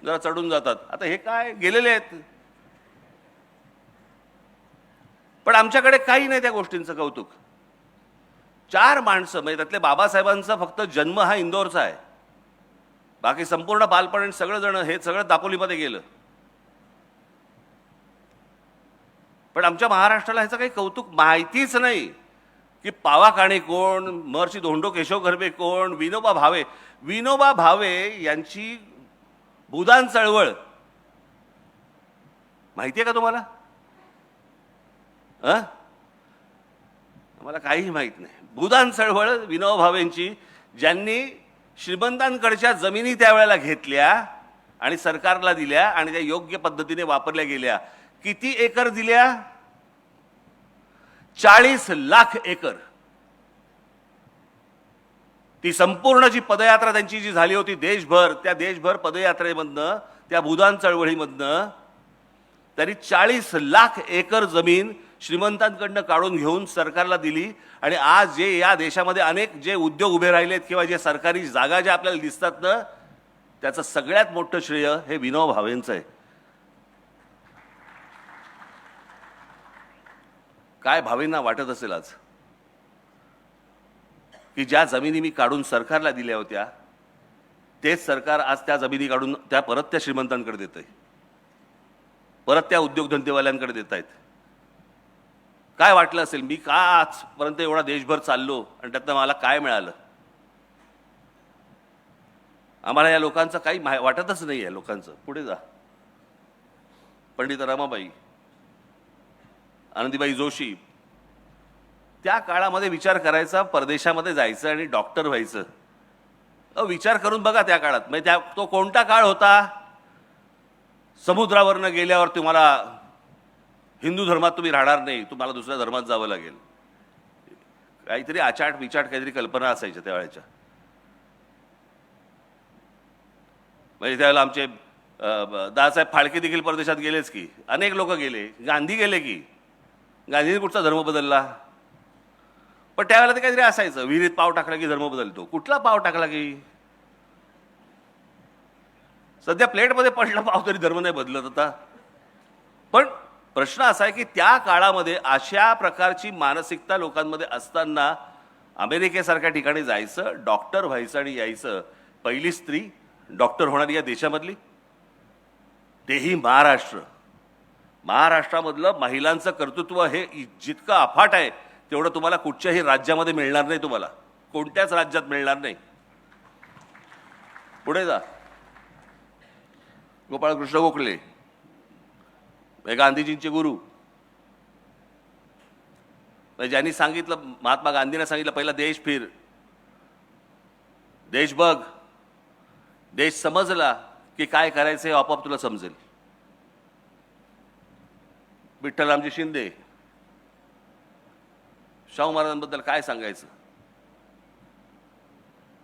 जरा चढून जातात. आता हे काय, गेलेले आहेत. पण आमच्याकडे काही नाही त्या गोष्टींचं कौतुक. 4 माणसं, म्हणजे त्यातले बाबासाहेबांचा फक्त जन्म हा इंदोरचा आहे. बाकी संपूर्ण बालपण सगळं जण हे सगळं दापोलीमध्ये गेलं. पण आमच्या महाराष्ट्राला ह्याचं काही कौतुक माहितीच नाही की पावा काणे कोण, महर्षी धोंडो केशव कर्वे कोण, विनोबा भावे यांची भूदान चळवळ माहिती आहे का तुम्हाला? मला काही माहीत नाही. भूदान चळवळ विनोबा भावेंची, ज्यांनी श्रीमंतांकडच्या जमिनी त्यावेळेला घेतल्या आणि सरकारला दिल्या आणि त्या योग्य पद्धतीने वापरल्या गेल्या. किती एकर दिल्या? 40 लाख एकर. ती संपूर्ण जी पदयात्रा त्यांची जी झाली होती देशभर, त्या देशभर पदयात्रेमधनं, त्या भूदान चळवळीमधनं त्यांनी 40 लाख एकर जमीन श्रीमंतांकडनं काढून घेऊन सरकारला दिली. आणि आज जे या देशामध्ये अनेक जे उद्योग उभे राहिलेत किंवा जे सरकारी जागा ज्या आपल्याला दिसतात ना, त्याचं सगळ्यात मोठं श्रेय हे विनोबा भावेंचं आहे. काय भावेंना वाटत असेल आज की ज्या जमिनी मी काढून सरकारला दिल्या होत्या, तेच सरकार आज त्या जमिनी काढून त्या परत त्या श्रीमंतांकडे देत आहे, परत त्या उद्योगधंदेवाल्यांकडे देत आहेत. काय वाटलं असेल, मी का आजपर्यंत एवढा देशभर चाललो आणि त्यातनं मला काय मिळालं? आम्हाला या लोकांचं काही वाटतच नाही आहे. लोकांचं पुढे जा. पंडित रमाबाई, आनंदीबाई जोशी, त्या काळामध्ये विचार करायचा, परदेशामध्ये जायचं आणि डॉक्टर व्हायचं. विचार करून बघा त्या काळात, म्हणजे तो कोणता काळ होता? समुद्रावरनं गेल्यावर तुम्हाला हिंदू धर्मात तुम्ही राहणार नाही, तुम्हाला दुसऱ्या धर्मात जावं लागेल. काहीतरी आचाट विचाट काहीतरी कल्पना असायच्या त्यावेळेच्या. म्हणजे त्यावेळेला आमचे दादासाहेब फाळके देखील परदेशात गेलेच की, अनेक लोक गेले, गांधी गेले की. गांधींनी कुठचा धर्म बदलला? पण त्यावेळेला ते काहीतरी असायचं, विहिरीत पाव टाकला की धर्म बदलतो. कुठला पाव टाकला की? सध्या प्लेटमध्ये पडला पाव तरी धर्म नाही बदलत होता. पण प्रश्न असा आहे की त्या काळामध्ये अशा प्रकारची मानसिकता लोकांमध्ये असताना अमेरिकेसारख्या ठिकाणी जायचं, डॉक्टर व्हायचं आणि यायचं. पहिली स्त्री डॉक्टर होणारी या देशामधली, तेही महाराष्ट्रामधलं महिलांचं कर्तृत्व हे जितकं अफाट आहे तेवढं तुम्हाला कुठच्याही राज्यामध्ये मिळणार नाही. तुम्हाला कोणत्याच राज्यात मिळणार नाही. पुढे जा. गोपाळकृष्ण गोखले, हे गांधीजींचे गुरु, ज्यांनी सांगितलं, महात्मा गांधींना सांगितलं, पहिला देश फिर, देश बघ, देश समजला की काय करायचं हे आपोआप तुला समजेल. विठ्ठलरामजी शिंदे, शाहू महाराजांबद्दल काय सांगायचं?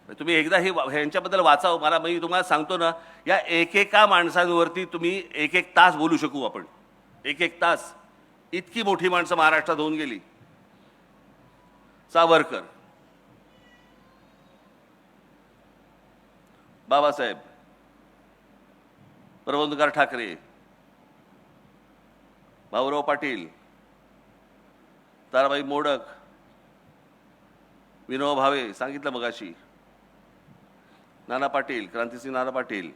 तुम्ही एकदा ह्यांच्याबद्दल वाचावं. मला मी तुम्हाला सांगतो ना, या एकेका माणसांवरती तुम्ही एक एक तास बोलू शकू आपण. एक तास. इतकी मोठी माणसं महाराष्ट्रात होऊन गेली. सावरकर, बाबासाहेब, प्रबोधनकार ठाकरे, भाऊराव पाटील, ताराबाई मोडक, विनोबा भावे सांगितलं मगाशी, नाना पाटील, क्रांतिसिंह नाना पाटील,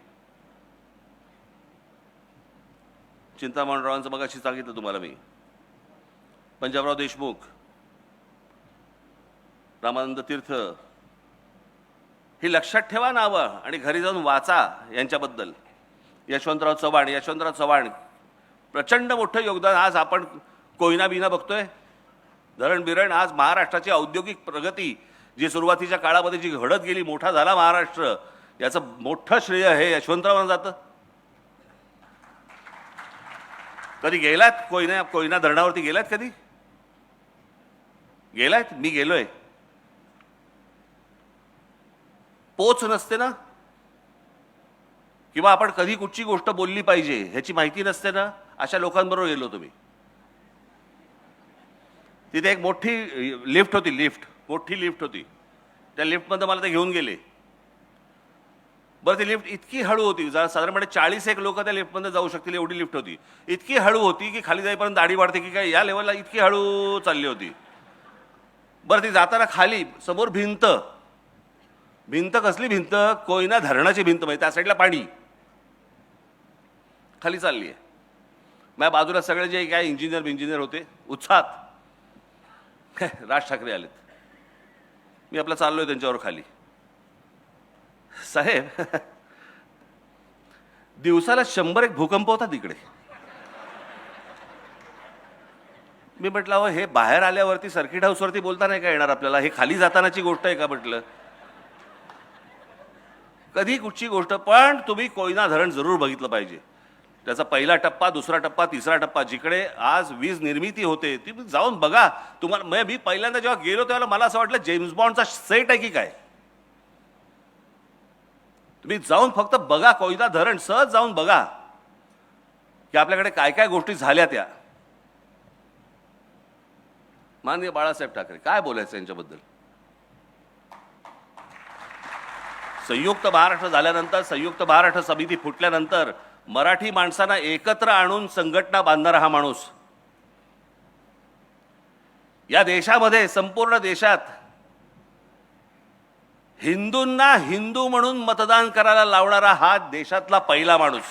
चिंतामणरावांचं मगाशी सांगितलं तुम्हाला मी, पंजाबराव देशमुख, रामानंद तीर्थ. ही लक्षात ठेवा नावं आणि घरी जाऊन वाचा यांच्याबद्दल. यशवंतराव चव्हाण प्रचंड मोठं योगदान. आज आपण कोयना बिना बघतोय, धरण बिरण. आज महाराष्ट्राची औद्योगिक प्रगती जी सुरुवातीच्या काळामध्ये जी घडत गेली, मोठा झाला महाराष्ट्र, याचं मोठं श्रेय हे यशवंतरावांना जातं. कधी गेलात कोयना धरणावरती? गेलात कधी? गेलात? मी गेलोय. पोच नसते ना, किंवा आपण कधी कुठची गोष्ट बोलली पाहिजे ह्याची माहिती नसते ना, अशा लोकांबरोबर गेलो तुम्ही. तिथे एक मोठी लिफ्ट होती, मोठी लिफ्ट होती. त्या लिफ्टमध्ये मला ते घेऊन गेले. बरं, ती लिफ्ट इतकी हळू होती, साधारणपणे 40 एक लोक त्या लिफ्टमध्ये जाऊ शकतील एवढी लिफ्ट होती. इतकी हळू होती की खाली जाईपर्यंत दाढी वाढते की काय, या लेवलला इतकी हळू चालली होती. बरं, ती जाताना खाली समोर भिंत कसली भिंत? कोयना धरणाची भिंत. म्हणजे त्या साईडला पाणी खाली चालली आहे. माझ्या बाजूला सगळे जे काय इंजिनियर होते उत्साहात. राज ठाकरे आलेत. मी आपला चाललोय त्यांच्यावर खाली. साहेब, दिवसाला 100 एक भूकंप होता तिकडे. मी म्हटलं अहो हे बाहेर आल्यावरती सर्किट हाऊसवरती बोलता नाही का येणार आपल्याला, हे खाली जातानाची गोष्ट आहे का म्हटलं. कधी कुठची गोष्ट, पण तुम्ही कोयना धरण जरूर बघितलं पाहिजे. त्याचा पहिला टप्पा, दुसरा टप्पा, तिसरा टप्पा, जिकडे आज वीज निर्मिती होते ती जाऊन बघा. तुम्हाला मी पहिल्यांदा जेव्हा गेलो तेव्हा मला असं वाटलं जेम्स बॉन्डचा सेट आहे की काय. तुम्ही जाऊन फक्त बघा, कोयना धरण सहज जाऊन बघा की आपल्याकडे काय काय गोष्टी झाल्या त्या. माननीय बाळासाहेब ठाकरे, काय बोलायचं यांच्याबद्दल. संयुक्त महाराष्ट्र झाल्यानंतर, संयुक्त महाराष्ट्र समिती फुटल्यानंतर मराठी माणसांना एकत्र आणून संघटना बांधणारा हा माणूस, या देशामध्ये, संपूर्ण देशात हिंदूंना हिंदू म्हणून मतदान करायला लावणारा हा देशातला पहिला माणूस.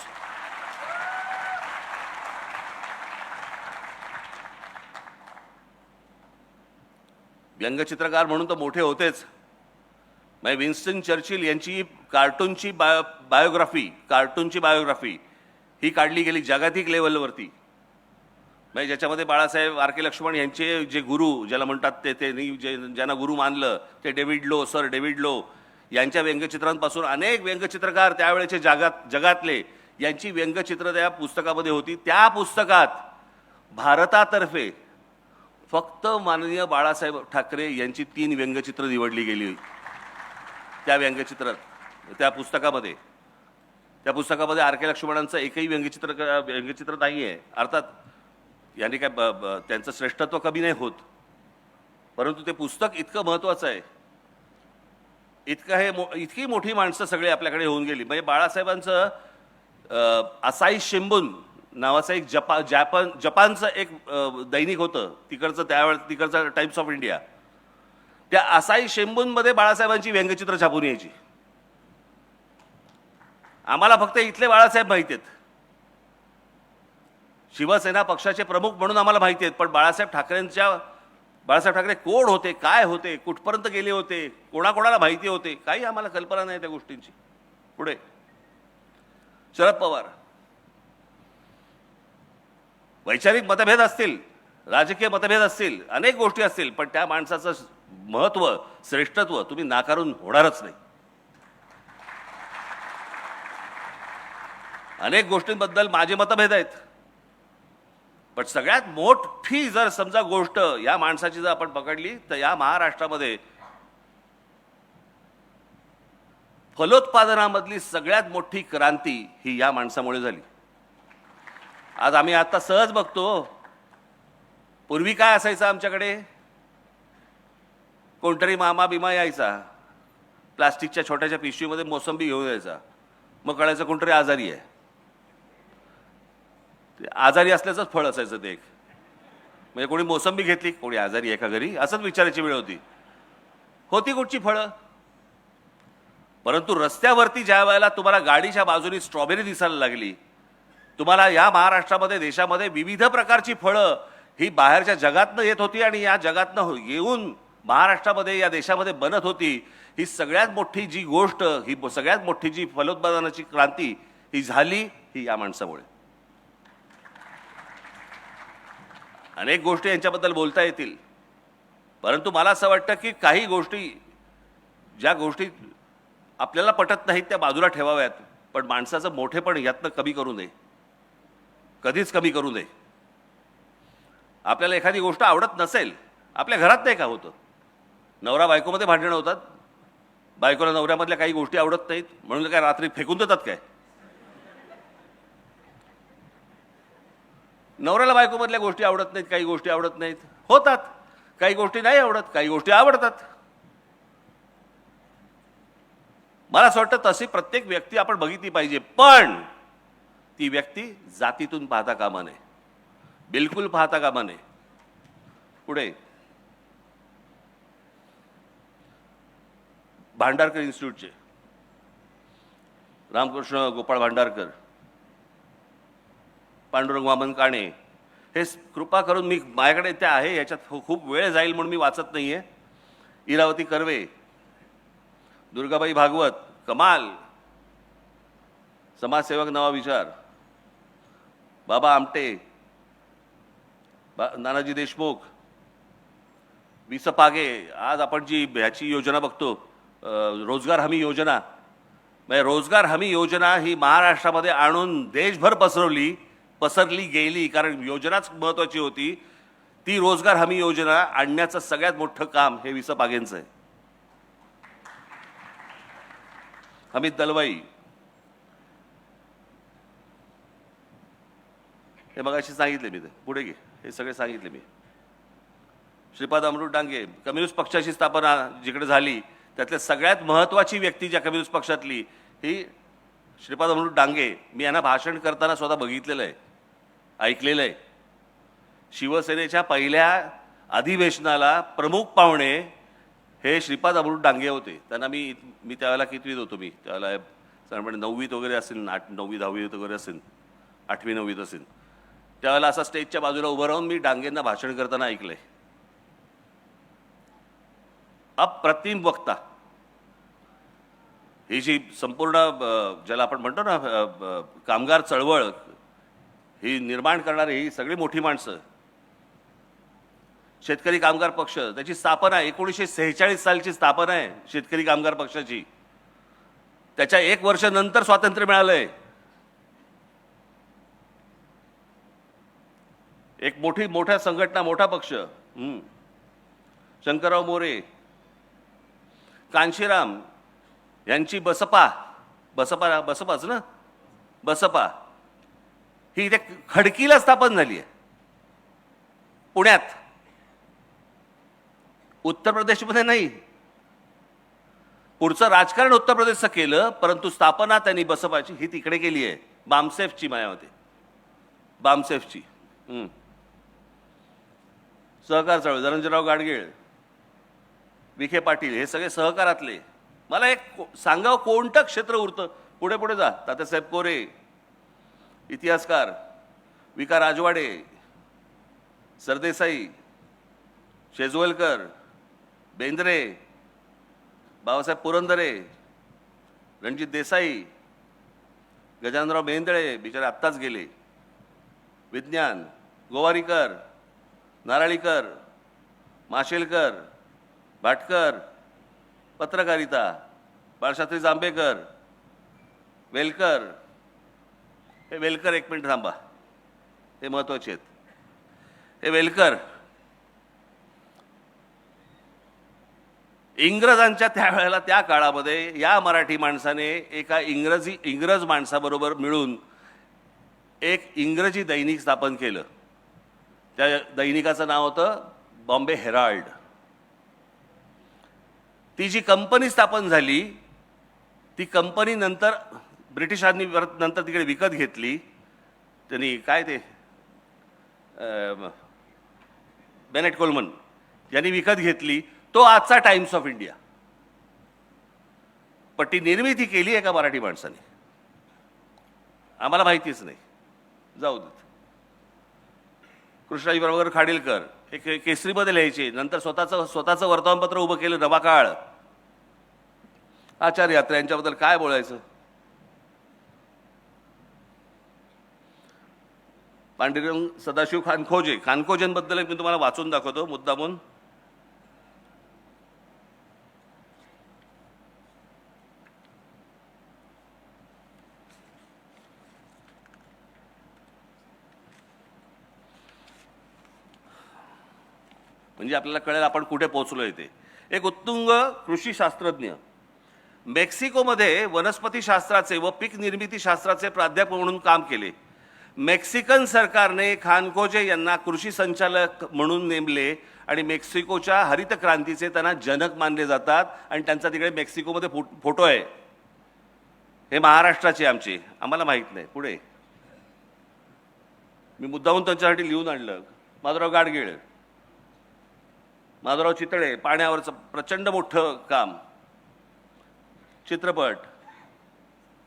व्यंगचित्रकार म्हणून तर मोठे होतेच. विन्स्टन चर्चिल यांची कार्टूनची बायोग्राफी ही काढली गेली जागतिक लेवलवरती. ज्याच्यामध्ये बाळासाहेब आर के लक्ष्मण यांचे जे गुरु ज्याला म्हणतात ते ज्यांना गुरु मानलं ते सर डेव्हिड लो यांच्या व्यंगचित्रांपासून अनेक व्यंगचित्रकार त्यावेळेचे जगातले यांची व्यंगचित्र त्या पुस्तकामध्ये होती. त्या पुस्तकात भारतातर्फे फक्त माननीय बाळासाहेब ठाकरे यांची 3 व्यंगचित्र निवडली गेली त्या पुस्तकामध्ये. त्या पुस्तकामध्ये आर के लक्ष्मणांचं एकही व्यंगचित्र नाही आहे. अर्थात यांनी काय त्यांचं श्रेष्ठत्व कमी नाही होत, परंतु ते पुस्तक इतकं महत्त्वाचं आहे, इतकी मोठी माणसं सगळे आपल्याकडे होऊन गेली. बाळासाहेबांचं असाई शिंबून नावाचं एक जपानचं एक दैनिक होतं तिकडचं टाइम्स ऑफ इंडिया. त्या असाई शिंबूनमध्ये बाळासाहेबांची व्यंगचित्र छापून यायची. आम्हाला फक्त इथले बाळासाहेब माहिती आहेत, शिवसेना पक्षाचे प्रमुख म्हणून आम्हाला माहिती आहेत, पण बाळासाहेब ठाकरे कोण होते, काय होते, कुठपर्यंत गेले होते, कोणाकोणाला माहिती होते, काही आम्हाला कल्पना नाही त्या गोष्टींची. पुढे शरद पवार, वैचारिक मतभेद असतील, राजकीय मतभेद असतील, अनेक गोष्टी असतील, पण त्या माणसाचं महत्त्व, श्रेष्ठत्व तुम्ही नाकारून होणारच नाही. अनेक गोष्टींबद्दल माझे मतभेद आहेत, पण सगळ्यात मोठी जर समजा गोष्ट या माणसाची जर आपण पकडली तर या महाराष्ट्रामध्ये फलोत्पादनामधली सगळ्यात मोठी क्रांती ही या माणसामुळे झाली. आज आम्ही आता सहज बघतो, पूर्वी काय असायचं आमच्याकडे, कोणतरी मामा बिमा यायचा, प्लास्टिकच्या छोट्याच्या पिशवीमध्ये मोसंबी घेऊन यायचा, मग कळायचं कोणतरी आजारी आहे. आजारी असल्याचंच फळ असायचं ते एक, म्हणजे कोणी मोसंबी घेतली, कोणी आजारी आहे का घरी, असंच विचारायची वेळ होती कुठची फळं. परंतु रस्त्यावरती ज्या वेळेला तुम्हाला गाडीच्या बाजूनी स्ट्रॉबेरी दिसायला लागली, तुम्हाला या महाराष्ट्रामध्ये, देशामध्ये विविध प्रकारची फळं ही बाहेरच्या जगातनं येत होती आणि या जगातनं येऊन महाराष्ट्रामध्ये, या देशामध्ये बनत होती. ही सगळ्यात मोठी जी गोष्ट, ही सगळ्यात मोठी जी फलोत्पादनाची क्रांती ही झाली, ही या माणसामुळे. अनेक गोष्टी यांच्याबद्दल बोलता येतील, परंतु मला असं वाटतं की काही गोष्टी, ज्या गोष्टी आपल्याला पटत नाहीत त्या बाजूला ठेवाव्यात, पण माणसाचं मोठेपण यातनं कमी करू नये, कधीच कमी करू नये. आपल्याला एखादी गोष्ट आवडत नसेल, आपल्या घरात नाही का होतं, नवरा बायकोमध्ये भांडणं होतात, बायकोला नवऱ्यामधल्या काही गोष्टी आवडत नाहीत म्हणून काय रात्री फेकून देतात काय. नवऱ्याला बायकोमधल्या गोष्टी आवडत नाहीत, काही गोष्टी आवडत नाहीत, होतात. काही गोष्टी नाही आवडत, काही गोष्टी आवडतात. मला असं वाटतं तशी प्रत्येक व्यक्ती आपण बघितली पाहिजे, पण ती व्यक्ती जातीतून पाहता कामा नये, बिलकुल पाहता कामा नये. पुढे भांडारकर इन्स्टिट्यूटचे रामकृष्ण गोपाळ भांडारकर, पांडुरंग वामन काणे, हे कृपा करून, मी माझ्याकडे त्या आहे, याच्यात खूप वेळ जाईल म्हणून मी वाचत नाहीये. इरावती कर्वे, दुर्गाबाई भागवत, कमाल समाजसेवक, नवा विचार, बाबा आमटे, नानाजी देशमुख, विस पागे. आज आपण जी ह्याची योजना बघतो, रोजगार हमी योजना, म्हणजे रोजगार हमी योजना ही महाराष्ट्रामध्ये आणून देशभर पसरली गेली, कारण योजनाच महत्वाची होती. ती रोजगार हमी योजना आणण्याचं सगळ्यात मोठं काम हे विस पागेंचं आहे. अमित दलवाई, हे मगाशी सांगितले मी, ते पुढे घे, हे सगळे सांगितले मी. श्रीपाद अमृत डांगे, कम्युनिस्ट पक्षाची स्थापना जिकडे झाली त्यातल्या सगळ्यात महत्त्वाची व्यक्ती ज्या कम्युनिस्ट पक्षातली ही श्रीपाद अमृत डांगे. मी यांना भाषण करताना स्वतः बघितलेलं आहे, ऐकलेलं आहे. शिवसेनेच्या पहिल्या अधिवेशनाला प्रमुख पाहुणे हे श्रीपाद अमृत डांगे होते. त्यांना मी त्यावेळेला कितवीत होतो, मी त्यावेळेला साधारणपणे 9वीत वगैरे असेल, 9वी 10वीत वगैरे असेल, 8वी 9वीत असेल. त्यावेळेला असा स्टेजच्या बाजूला उभं राहून मी डांगेंना भाषण करताना ऐकलंय. अप्रतिम वक्ता. ही जी संपूर्ण ज्याला आपण म्हणतो ना कामगार चळवळ ही निर्माण करणारी ही सगळी मोठी माणसं. शेतकरी कामगार पक्ष, त्याची स्थापना 1946 सालची स्थापना आहे शेतकरी कामगार पक्षाची. त्याच्या 1 वर्ष नंतर स्वातंत्र्य मिळालंय. एक मोठ्या संघटना, मोठा पक्ष. शंकरराव मोरे, कांशीराम यांची बसपाच ना, बसपा ही इथे खडकीला स्थापन झाली आहे, पुण्यात. उत्तर प्रदेशमध्ये नाही. पुढचं राजकारण उत्तर प्रदेशचं केलं, परंतु स्थापना त्यांनी बसपाची ही तिकडे केली आहे, बामसेफची. मायावती बामसेफची. सहकार चळवळ, धनंजयराव गाडगीळ, विखे पाटील, हे सगळे सहकारातले. मला एक सांगावं कोणतं क्षेत्र उरतं. पुढे पुढे जा. तात्यासाहेब कोरे, इतिहासकार, विका राजवाडे, सरदेसाई, शेजवलकर, बेंद्रे, बाबासाहेब पुरंदरे, रणजित देसाई, गजाननराव मेहेंदळे, बिचारे आत्ताच गेले, विज्ञान, गोवारीकर, नाराळीकर, माशेलकर, भाटकर, पत्रकारिता, बाळशास्त्री जांभेकर, वेलकर. हे वेलकर, एक मिनिट थांबा, हे महत्वाचे आहेत. हे वेलकर इंग्रजांच्या त्यावेळेला, त्या काळामध्ये या मराठी माणसाने एका इंग्रज माणसाबरोबर मिळून एक इंग्रजी दैनिक स्थापन केलं. त्या दैनिकाचं नाव होतं बॉम्बे हेराल्ड. ती जी कंपनी स्थापन झाली, ती कंपनी नंतर ब्रिटिशांनी नंतर तिकडे विकत घेतली. त्यांनी काय ते बेनेट कोलमन यांनी विकत घेतली. तो आजचा टाइम्स ऑफ इंडिया. पण ती निर्मिती केली एका मराठी माणसाने. आम्हाला माहितीच नाही, जाऊ देत. कृष्णाजी प्रभाकर खाडीलकर हे केसरीमध्ये लिहायचे, नंतर स्वतःचं वर्तमानपत्र उभं केलं, नवाकाळ. आचार्य यात्रा यांच्याबद्दल काय बोलायचं. पांडुरंग सदाशिव खानखोजेंबद्दल मी तुम्हाला वाचून दाखवतो मुद्दामून. म्हणजे आपल्याला कळेल आपण कुठे पोहोचलोय ते. एक उत्तुंग कृषी शास्त्रज्ञ, मेक्सिकोमध्ये वनस्पती शास्त्राचे व पीक निर्मिती शास्त्राचे प्राध्यापक म्हणून काम केले. मेक्सिकन सरकारने खानखोजे यांना कृषी संचालक म्हणून नेमले आणि मेक्सिकोच्या हरित क्रांतीचे त्यांना जनक मानले जातात. आणि त्यांचा तिकडे मेक्सिकोमध्ये फोटो आहे. हे महाराष्ट्राचे आमचे, आम्हाला माहीत नाही. पुढे मी मुद्दाहून त्यांच्यासाठी लिहून आणलं. माधवराव गाडगीळ, माधवराव चितळे, पाण्यावरचं प्रचंड मोठं काम. चित्रपट,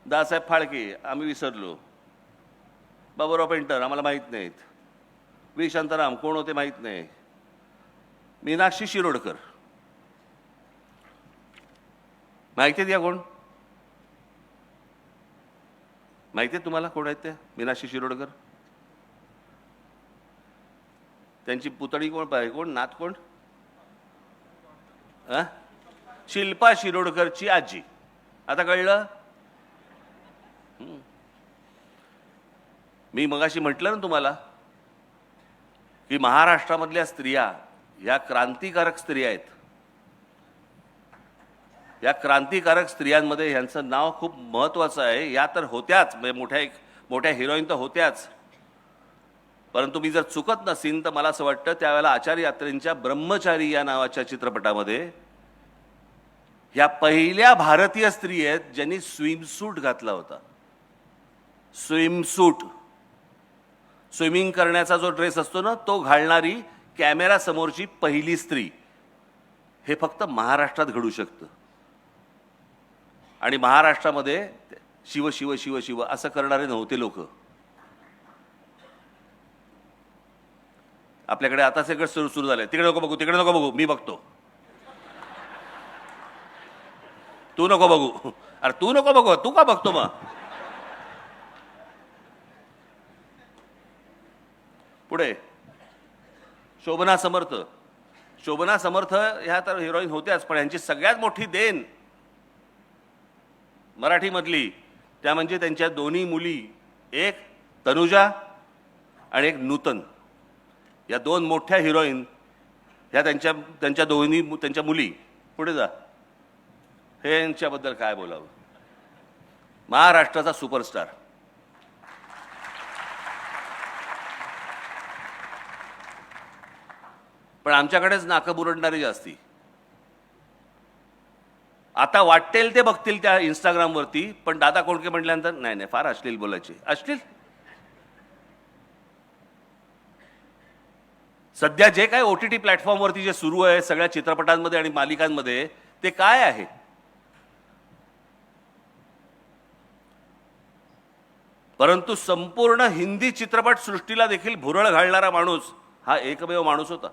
दासाहेब फाळके, आम्ही विसरलो. बाबूराव पेंटर, आम्हाला माहीत नाहीत. व्ही शांताराम कोण होते माहीत नाही. मीनाक्षी शिरोडकर माहिती आहेत या कोण? माहिती आहे तुम्हाला कोण आहेत त्या? मीनाक्षी शिरोडकर. त्यांची पुतणी कोण पाहिजे, कोण नात कोण? शिल्पा शिरोडकरची आजी. आता कळलं? मी मगाशी म्हटलं ना तुम्हाला की महाराष्ट्रामधल्या स्त्रिया ह्या क्रांतिकारक स्त्रिया आहेत. या क्रांतिकारक स्त्रियांमध्ये ह्यांचं नाव खूप महत्त्वाचं आहे. या तर होत्याच, म्हणजे मोठ्या हिरोईन तर होत्याच, परंतु मी जर चुकत नसीन तर मला असं वाटतं त्यावेळेला आचार्य यात्रेंच्या ब्रह्मचारी या नावाच्या चित्रपटामध्ये ह्या पहिल्या भारतीय स्त्री आहेत ज्यांनी स्विमसूट घातला होता. स्विमसूट, स्विमिंग करण्याचा जो ड्रेस असतो ना तो घालणारी कॅमेरा समोरची पहिली स्त्री. हे फक्त महाराष्ट्रात घडू शकतं. आणि महाराष्ट्रामध्ये शिव शिव शिव शिव असं करणारे नव्हते लोक. आपल्याकडे आता सगळं सुरू झालंय. तिकडे नको बघू, तिकडे नको बघू, मी बघतो. तू नको बघू. अरे तू नको बघू, तू का बघतो मग? पुढे शोभना समर्थ. शोभना समर्थ ह्या तर हिरोईन होत्याच, पण यांची सगळ्यात मोठी देण मराठीमधली त्या म्हणजे त्यांच्या दोन्ही मुली, एक तनुजा आणि एक नूतन. या दोन मोठ्या हिरोईन ह्या त्यांच्या दोन्ही त्यांच्या मुली. पुढे जा. हे यांच्याबद्दल काय बोलावं. महाराष्ट्राचा सुपरस्टार. पण आमच्याकडेच नाकं बुरडणारी जास्ती. आता वाटेल ते बघतील त्या इंस्टाग्रामवरती, पण दादा कोंडके म्हटल्यानंतर नाही नाही फार अश्लील बोलायचे. अश्लील सध्या जे काय OTT प्लॅटफॉर्मवरती जे सुरू आहे सगळ्या चित्रपटांमध्ये आणि मालिकांमध्ये ते काय आहे? परंतु संपूर्ण हिंदी चित्रपट सृष्टीला देखील भुरळ घालणारा माणूस हा एकमेव माणूस होता.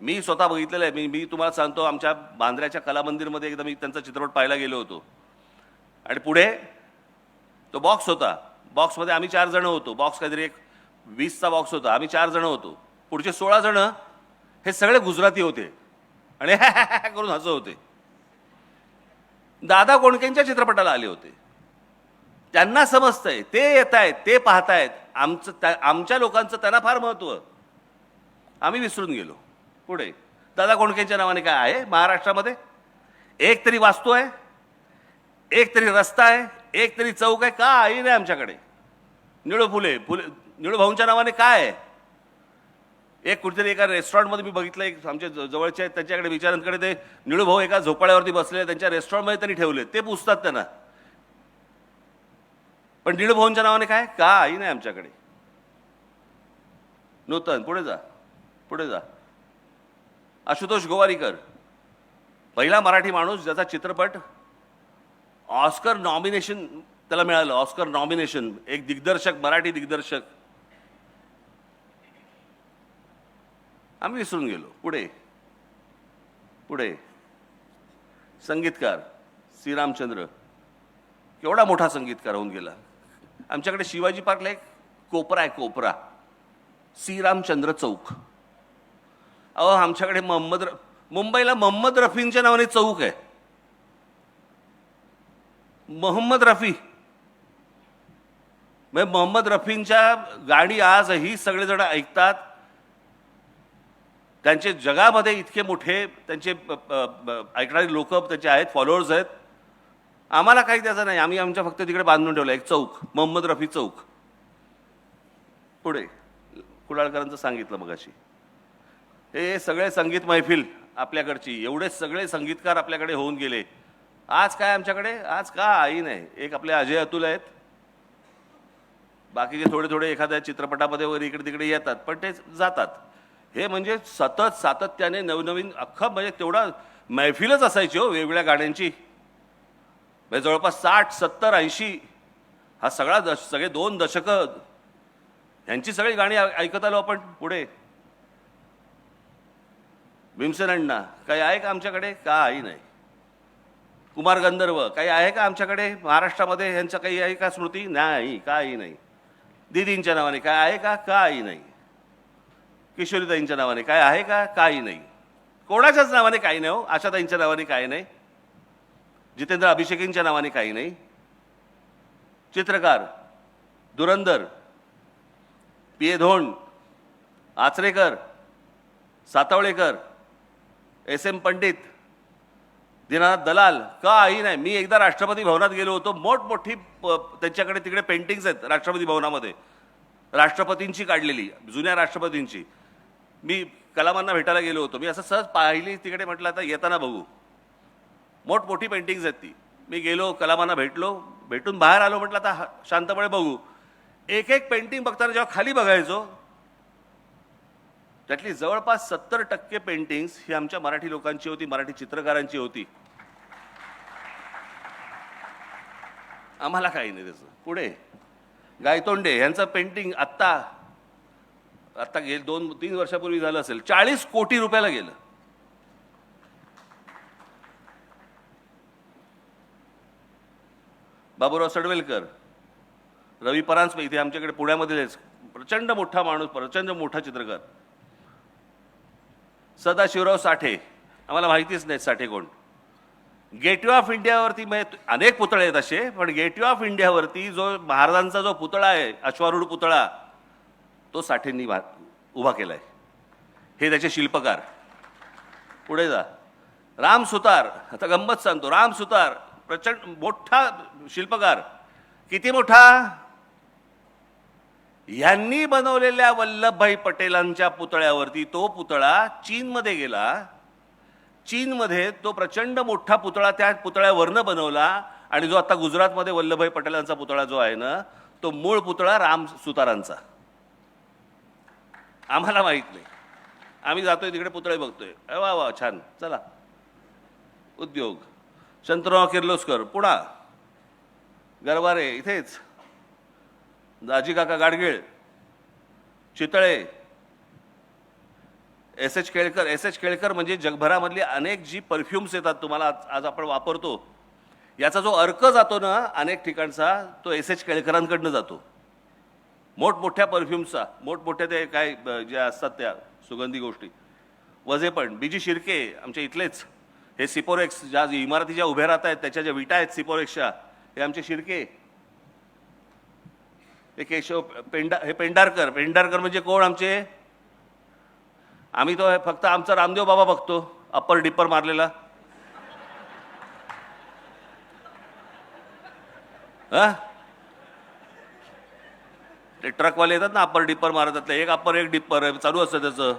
मी स्वतः बघितलेलं आहे. मी तुम्हाला सांगतो, आमच्या बांद्र्याच्या कला मंदिरमध्ये एकदा मी त्यांचा चित्रपट पाहायला गेलो होतो. आणि पुढे तो बॉक्स होता. बॉक्समध्ये आम्ही 4 जण होतो. बॉक्स काहीतरी एक 20चा बॉक्स होता. आम्ही 4 जण होतो. पुढचे 16 जण हे सगळे गुजराती होते आणि करून हसत होते. दादा कोंडकेंच्या चित्रपटाला आले होते. त्यांना समजतंय, ते येत आहेत, ते पाहतायत. आमच्या लोकांचं त्यांना फार महत्त्व. आम्ही विसरून गेलो. पुढे दादा कोंडकेंच्या नावाने काय आहे महाराष्ट्रामध्ये? एक तरी वास्तू आहे, एक तरी रस्ता आहे, एक तरी चौक आहे. काही नाही आमच्याकडे. निळू भाऊंच्या नावाने काय आहे? एक कुठेतरी एका रेस्टॉरंटमध्ये मी बघितलं, एक आमच्या जवळचे आहेत त्यांच्याकडे विचारांकडे ते निळू भाऊ एका झोपाळ्यावरती बसले, त्यांच्या रेस्टॉरंटमध्ये त्यांनी ठेवले. ते पुसतात त्यांना. पण निळू भाऊंच्या नावाने काय? काही नाही आमच्याकडे. नूतन. पुढे जा, पुढे जा. आशुतोष गोवारीकर, पहिला मराठी माणूस ज्याचा चित्रपट ऑस्कर नॉमिनेशन त्याला मिळालं. Oscar nomination. एक दिग्दर्शक, मराठी दिग्दर्शक. आम्ही विसरून गेलो. पुढे पुढे संगीतकार श्रीरामचंद्र, केवढा मोठा संगीतकार होऊन गेला. आमच्याकडे शिवाजी पार्कला एक कोपरा आहे, कोपरा, श्रीरामचंद्र चौक. अहो आमच्याकडे मुंबईला मोहम्मद रफींच्या नावाने चौक आहे. मोहम्मद रफी, म्हणजे मोहम्मद रफींच्या गाणी आजही सगळेजण ऐकतात. त्यांचे जगामध्ये इतके मोठे त्यांचे ऐकणारे लोक त्याचे आहेत, फॉलोअर्स आहेत. आम्हाला काही त्याचं नाही. आम्ही आमच्या फक्त तिकडे बांधून ठेवलं एक चौक, मोहम्मद रफी चौक. पुढे कुडाळकरांचं सांगितलं मगाशी. हे सगळे संगीत मैफिल आपल्याकडची, एवढे सगळे संगीतकार आपल्याकडे होऊन गेले. आज काय आमच्याकडे? आज काही नाही. एक आपले अजय अतुल आहेत. बाकीचे थोडे थोडे एखाद्या चित्रपटामध्ये वगैरे इकडे तिकडे येतात, पण ते जातात. हे म्हणजे सतत सातत्याने नवनवीन अख्खं म्हणजे तेवढा मैफिलच असायची हो वेगवेगळ्या गाण्यांची. म्हणजे जवळपास 60, 70, 80 हा सगळे 2 दशकं ह्यांची सगळी गाणी ऐकत आलो आपण. पुढे भीमसेन अण्णा, काही आहे का आमच्याकडे? काही नाही. कुमार गंधर्व, काही आहे का आमच्याकडे महाराष्ट्रामध्ये? ह्यांचं काही आहे का स्मृती? नाही, काही नाही. दिदींच्या नावाने काय आहे का? काही नाही. किशोरीताईंच्या नावाने काय आहे का? काही नाही. कोणाच्याच नावाने काही नाही हो. आशाताईंच्या नावाने काही नाही. जितेंद्र अभिषेकींच्या नावाने काही नाही. चित्रकार, धुरंधर, पी ए धोंड, आचरेकर, सातवळेकर, एस एम पंडित, दीनानाथ दलाल, काही नाही. मी एकदा राष्ट्रपती भवनात गेलो होतो. मोठमोठी त्यांच्याकडे तिकडे पेंटिंग्स आहेत राष्ट्रपती भवनामध्ये, राष्ट्रपतींची काढलेली, जुन्या राष्ट्रपतींची. मी कलामांना भेटायला गेलो होतो. मी असं सहज पाहिली तिकडे, म्हटलं आता येताना बघू. मोठमोठी पेंटिंग्स आहेत ती. मी गेलो, कलामांना भेटलो, भेटून बाहेर आलो. म्हटलं आता शांतपणे बघू. एक एक पेंटिंग बघताना जेव्हा खाली बघायचो, त्यातली जवळपास 70% पेंटिंग्स ही आमच्या मराठी लोकांची होती, मराठी चित्रकारांची होती. आम्हाला काही नाही त्याचं. पुढे गायतोंडे यांचं पेंटिंग आत्ता गेलं 2-3 वर्षापूर्वी झालं असेल, 40 कोटी रुपयाला गेलं. बाबूराव सडवेलकर, रवी परांजपे, इथे आमच्याकडे पुण्यामध्येच प्रचंड मोठा माणूस, प्रचंड मोठा चित्रकार. सदाशिवराव साठे, आम्हाला माहितीच नाही साठे कोण. गेटवे ऑफ इंडियावरती अनेक पुतळे आहेत असे, पण गेटवे ऑफ इंडियावरती जो महाराजांचा जो पुतळा आहे, अश्वारूढ पुतळा, तो साठेंनी उभा केलाय. हे त्याचे शिल्पकार. पुढे जा. राम सुतार, आता गंमत सांगतो. राम सुतार प्रचंड मोठा शिल्पकार. किती मोठा? यांनी बनवलेल्या वल्लभभाई पटेलांच्या पुतळ्यावरती तो पुतळा चीनमध्ये गेला. चीनमध्ये तो प्रचंड मोठा पुतळा त्या पुतळ्यावरनं बनवला. आणि जो आता गुजरातमध्ये वल्लभभाई पटेलांचा पुतळा जो आहे ना, तो मूळ पुतळा राम सुतारांचा. आम्हाला माहित नाही. आम्ही जातोय तिकडे पुतळे बघतोय. वा वा छान, चला. उद्योग. शंतराव किर्लोस्कर, पुणा. गरवारे इथेच. दाजी काका गाडगीळ, चितळे. एस एच केळकर म्हणजे जगभरामधली अनेक जी परफ्युम्स येतात तुम्हाला आज आपण वापरतो, याचा जो अर्क जातो ना अनेक ठिकाणचा, तो एस एच केळकरांकडनं जातो. मोठमोठ्या परफ्युम्सचा, मोठमोठ्या ते काय ज्या असतात त्या सुगंधी गोष्टी. वजेपण. बीजी शिर्के आमच्या इथलेच. हे सिपोरेक्स ज्या इमारती ज्या उभ्या राहत आहेत त्याच्या ज्या विटा आहेत सिपोरेक्सच्या, हे आमचे शिर्के. हे केशव पेंढारकर म्हणजे कोण आमचे? आम्ही तो फक्त आमचा रामदेव बाबा बघतो, अप्पर डिप्पर मारलेला. ते ट्रकवाले येतात ना अप्पर डिप्पर मारतात, एक अप्पर एक डिप्पर चालू असतं त्याचं.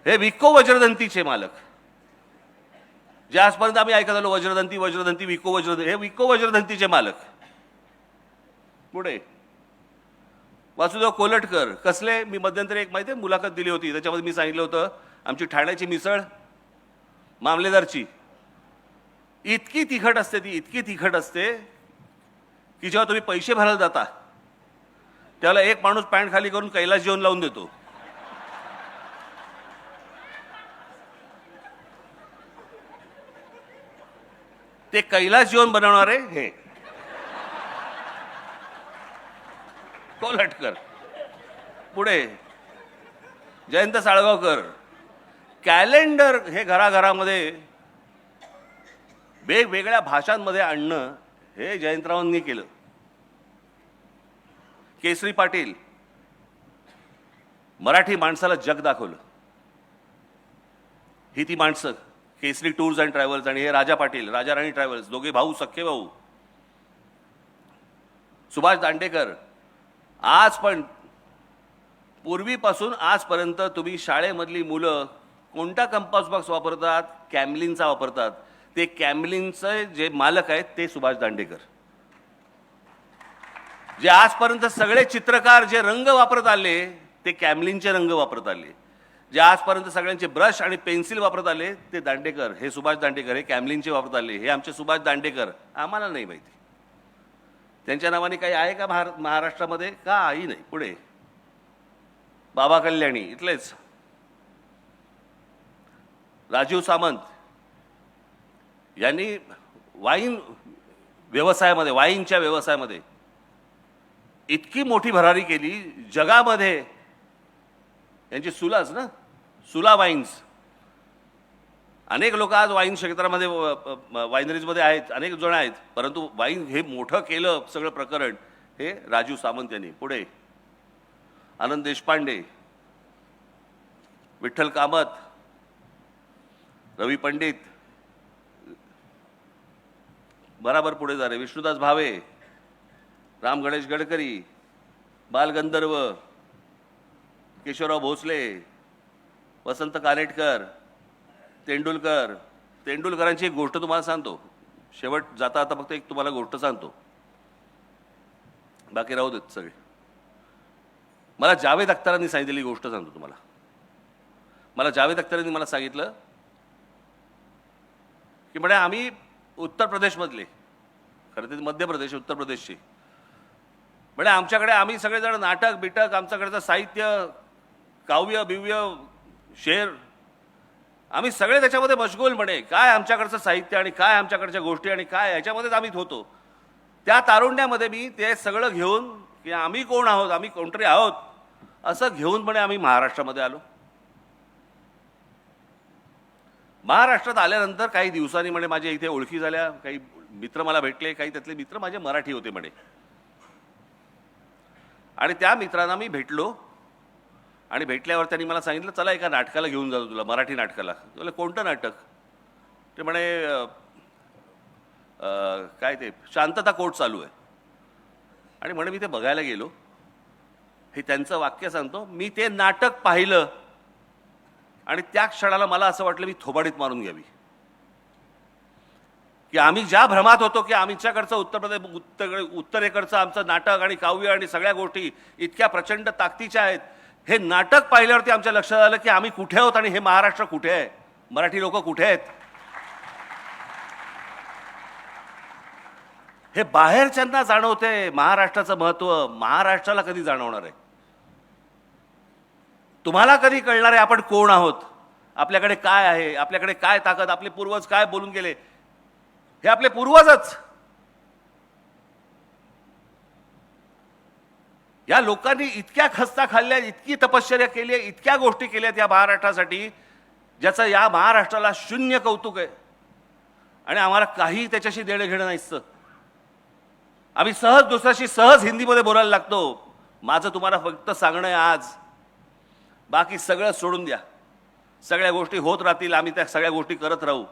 हे विको वज्रदंतीचे मालक, जे आजपर्यंत आम्ही ऐकत आलो वज्रदंती विको वज्रदंती, हे विको वज्रदंतीचे मालक. पुढे वासुदेव कोलटकर. कसले? मी मध्यंतरी एक माहिती आहे मुलाखत दिली होती, त्याच्यामध्ये मी सांगितलं होतं आमची ठाण्याची मिसळ मामलेदारची इतकी तिखट असते, ती इतकी तिखट असते की जेव्हा तुम्ही पैसे भरायला जाता त्याला एक माणूस पॅन्ट खाली करून कैलास जेवण लावून देतो. ते कैलास जेवण बनवणारे हे कोलटकर. पुढे जयंत साळगावकर. कॅलेंडर हे घराघरामध्ये वेगवेगळ्या भाषांमध्ये आणणं हे जयंतरावांनी केलं. केसरी पाटील. मराठी माणसाला जग दाखवलं. ही ती माणसं. केसरी टूर्स अँड ट्रॅव्हल्स. आणि हे राजा पाटील, राजा राणी ट्रॅव्हल्स, दोघे भाऊ, सख्खे भाऊ. सुभाष दांडेकर. आज पण पूर्वीपासून आजपर्यंत तुम्ही शाळेमधली मुलं कोणता कंपास बॉक्स वापरतात? कॅमलिनचा वापरतात. ते कॅमलिनचे जे मालक आहेत ते सुभाष दांडेकर. जे आजपर्यंत सगळे चित्रकार जे रंग वापरत आले ते कॅमलिनचे रंग वापरत आले. जे आजपर्यंत सगळ्यांचे ब्रश आणि पेन्सिल वापरत आले ते दांडेकर, हे सुभाष दांडेकर, हे कॅमलिनचे वापरत आले. हे आमचे सुभाष दांडेकर. आम्हाला नाही माहिती त्यांच्या नावाने काही आहे का महाराष्ट्रामध्ये? काही नाही. पुढे बाबा कल्याणी इथलेच. राजीव सामंत यांनी वाईनच्या व्यवसायामध्ये इतकी मोठी भरारी केली जगामध्ये. यांची सुलाच ना, सुला वाईन्स. अनेक लोक आज वाईन क्षेत्रामध्ये वाईनरीजमध्ये आहेत, अनेक जण आहेत, परंतु वाईन हे मोठं केलं सगळं प्रकरण हे राजू सामंत यांनी. पुढे आनंद देशपांडे, विठ्ठल कामत, रवी पंडित, बराबर पुढे जा रे, विष्णुदास भावे, राम गणेश गडकरी, बालगंधर्व, केशवराव भोसले, वसंत कानेटकर, तेंडुलकरांची एक गोष्ट तुम्हाला सांगतो. शेवट जाता आता फक्त एक तुम्हाला गोष्ट सांगतो, बाकी राहू देत सगळे. मला जावेद अख्तरांनी सांगितलेली गोष्ट सांगतो तुम्हाला. मला जावेद अख्तरांनी मला सांगितलं की म्हणे आम्ही उत्तर प्रदेशमधले, खरं तर मध्य प्रदेश उत्तर प्रदेशचे, म्हणजे आमच्याकडे आम्ही सगळेजण नाटक बिटक, आमच्याकडचं साहित्य, काव्य बिव्य, शेर, आम्ही सगळे त्याच्यामध्ये मशगूल. म्हणे काय आमच्याकडचं साहित्य आणि काय आमच्याकडच्या गोष्टी आणि काय ह्याच्यामध्येच आम्ही होतो. त्या तारुण्यामध्ये मी ते सगळं घेऊन की आम्ही कोण आहोत, आम्ही कोणतरी आहोत असं घेऊन म्हणे आम्ही महाराष्ट्रामध्ये आलो. महाराष्ट्रात आल्यानंतर काही दिवसांनी म्हणे माझ्या इथे ओळखी झाल्या, काही मित्र मला भेटले, काही त्यातले मित्र माझे मराठी होते म्हणे. आणि त्या मित्रांना मी भेटलो आणि भेटल्यावर त्यांनी मला सांगितलं चला एका नाटकाला घेऊन जातो तुला, मराठी नाटकाला. तुला कोणतं नाटक? ते म्हणे काय ते शांतता कोर्ट चालू आहे. आणि म्हणे मी ते बघायला गेलो. हे त्यांचं वाक्य सांगतो, मी ते नाटक पाहिलं आणि त्या क्षणाला मला असं वाटलं मी थोबाडीत मारून घ्यावी. की आम्ही ज्या भ्रमात होतो की आमच्याकडचं उत्तरेकडचं आमचं नाटक आणि काव्य आणि सगळ्या गोष्टी इतक्या प्रचंड ताकदीच्या आहेत, हे नाटक पाहिल्यावरती आमच्या लक्षात आलं की आम्ही कुठे आहोत आणि हे महाराष्ट्र कुठे आहे, मराठी लोक कुठे आहेत. हे बाहेरच्यांना जाणवतंय महाराष्ट्राचं महत्व, महाराष्ट्राला कधी जाणवणार आहे? तुम्हाला कधी कळणार आहे आपण कोण आहोत, आपल्याकडे काय आहे, आपल्याकडे काय ताकद, आपले पूर्वज काय बोलून गेले. हे आपले पूर्वजच. या लोकांनी इतक्या खस्ता खाल्ल्या, इतकी तपश्चर्या केली, इतक्या गोष्टी केल्यात या महाराष्ट्रासाठी, ज्याचं या महाराष्ट्राला शून्य कौतुक आहे. आणि आम्हाला काही त्याच्याशी देणं घेणं नाहीच. आम्ही सहज दुसऱ्याशी सहज हिंदीमध्ये बोलायला लागतो. माझं तुम्हाला फक्त सांगणं आहे आज, बाकी सगळं सोडून द्या. सगळ्या गोष्टी होत राहतील, आम्ही त्या सगळ्या गोष्टी करत राहू.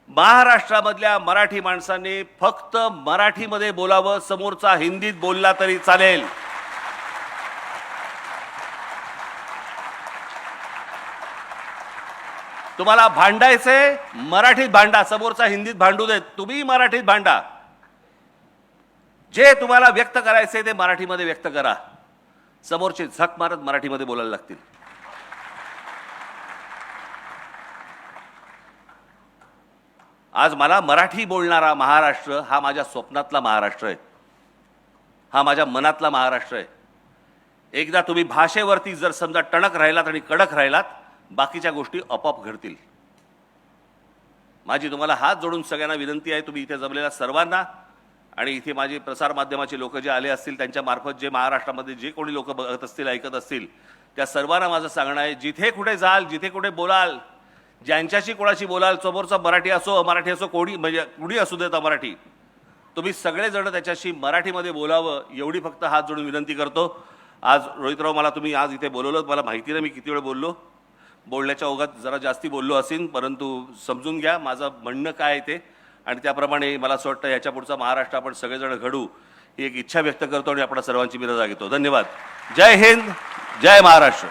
महाराष्ट्रामधल्या मराठी माणसांनी फक्त मराठीमध्ये बोलावं, समोरचा हिंदीत बोलला तरी चालेल. तुम्हाला भांडायचे मराठीत भांडा, समोरचा हिंदीत भांडू देत, तुम्ही मराठीत भांडा. जे तुम्हाला व्यक्त करायचे ते मराठीमध्ये व्यक्त करा. समोरचे झक मारत मराठीमध्ये बोलायला लागतील. आज मला मराठी बोलणारा महाराष्ट्र हा माझ्या स्वप्नातला महाराष्ट्र आहे, हा माझ्या मनातला महाराष्ट्र आहे. एकदा तुम्ही भाषेवरती जर समजा टणक राहिलात आणि कडक राहिलात, बाकीच्या गोष्टी आपोआप घडतील. माझी तुम्हाला हात जोडून सगळ्यांना विनंती आहे, तुम्ही इथे जमलेल्या सर्वांना आणि इथे माझे प्रसार माध्यमाचे लोक जे आले असतील त्यांच्या मार्फत जे महाराष्ट्रामध्ये जे कोणी लोक बघत असतील, ऐकत असतील, त्या सर्वांना माझं सांगणं आहे, जिथे कुठे जाल, जिथे कुठे बोलाल, ज्यांच्याशी कोणाशी बोलाल, समोरचा मराठी असो अमराठी असो, कोणी म्हणजे कुणी असू देता मराठी, तुम्ही सगळेजण त्याच्याशी मराठीमध्ये बोलावं एवढी फक्त हात जोडून विनंती करतो. आज रोहितराव मला तुम्ही आज इथे बोलवलं, मला माहिती नाही मी किती वेळ बोललो, बोलण्याच्या ओघात जरा जास्ती बोललो असेल, परंतु समजून घ्या माझं म्हणणं काय आहे ते. आणि त्याप्रमाणे मला असं वाटतं याच्या पुढचा महाराष्ट्र आपण सगळेजण घडू ही एक इच्छा व्यक्त करतो आणि आपण सर्वांची मी रजा घेतो. धन्यवाद. जय हिंद, जय महाराष्ट्र.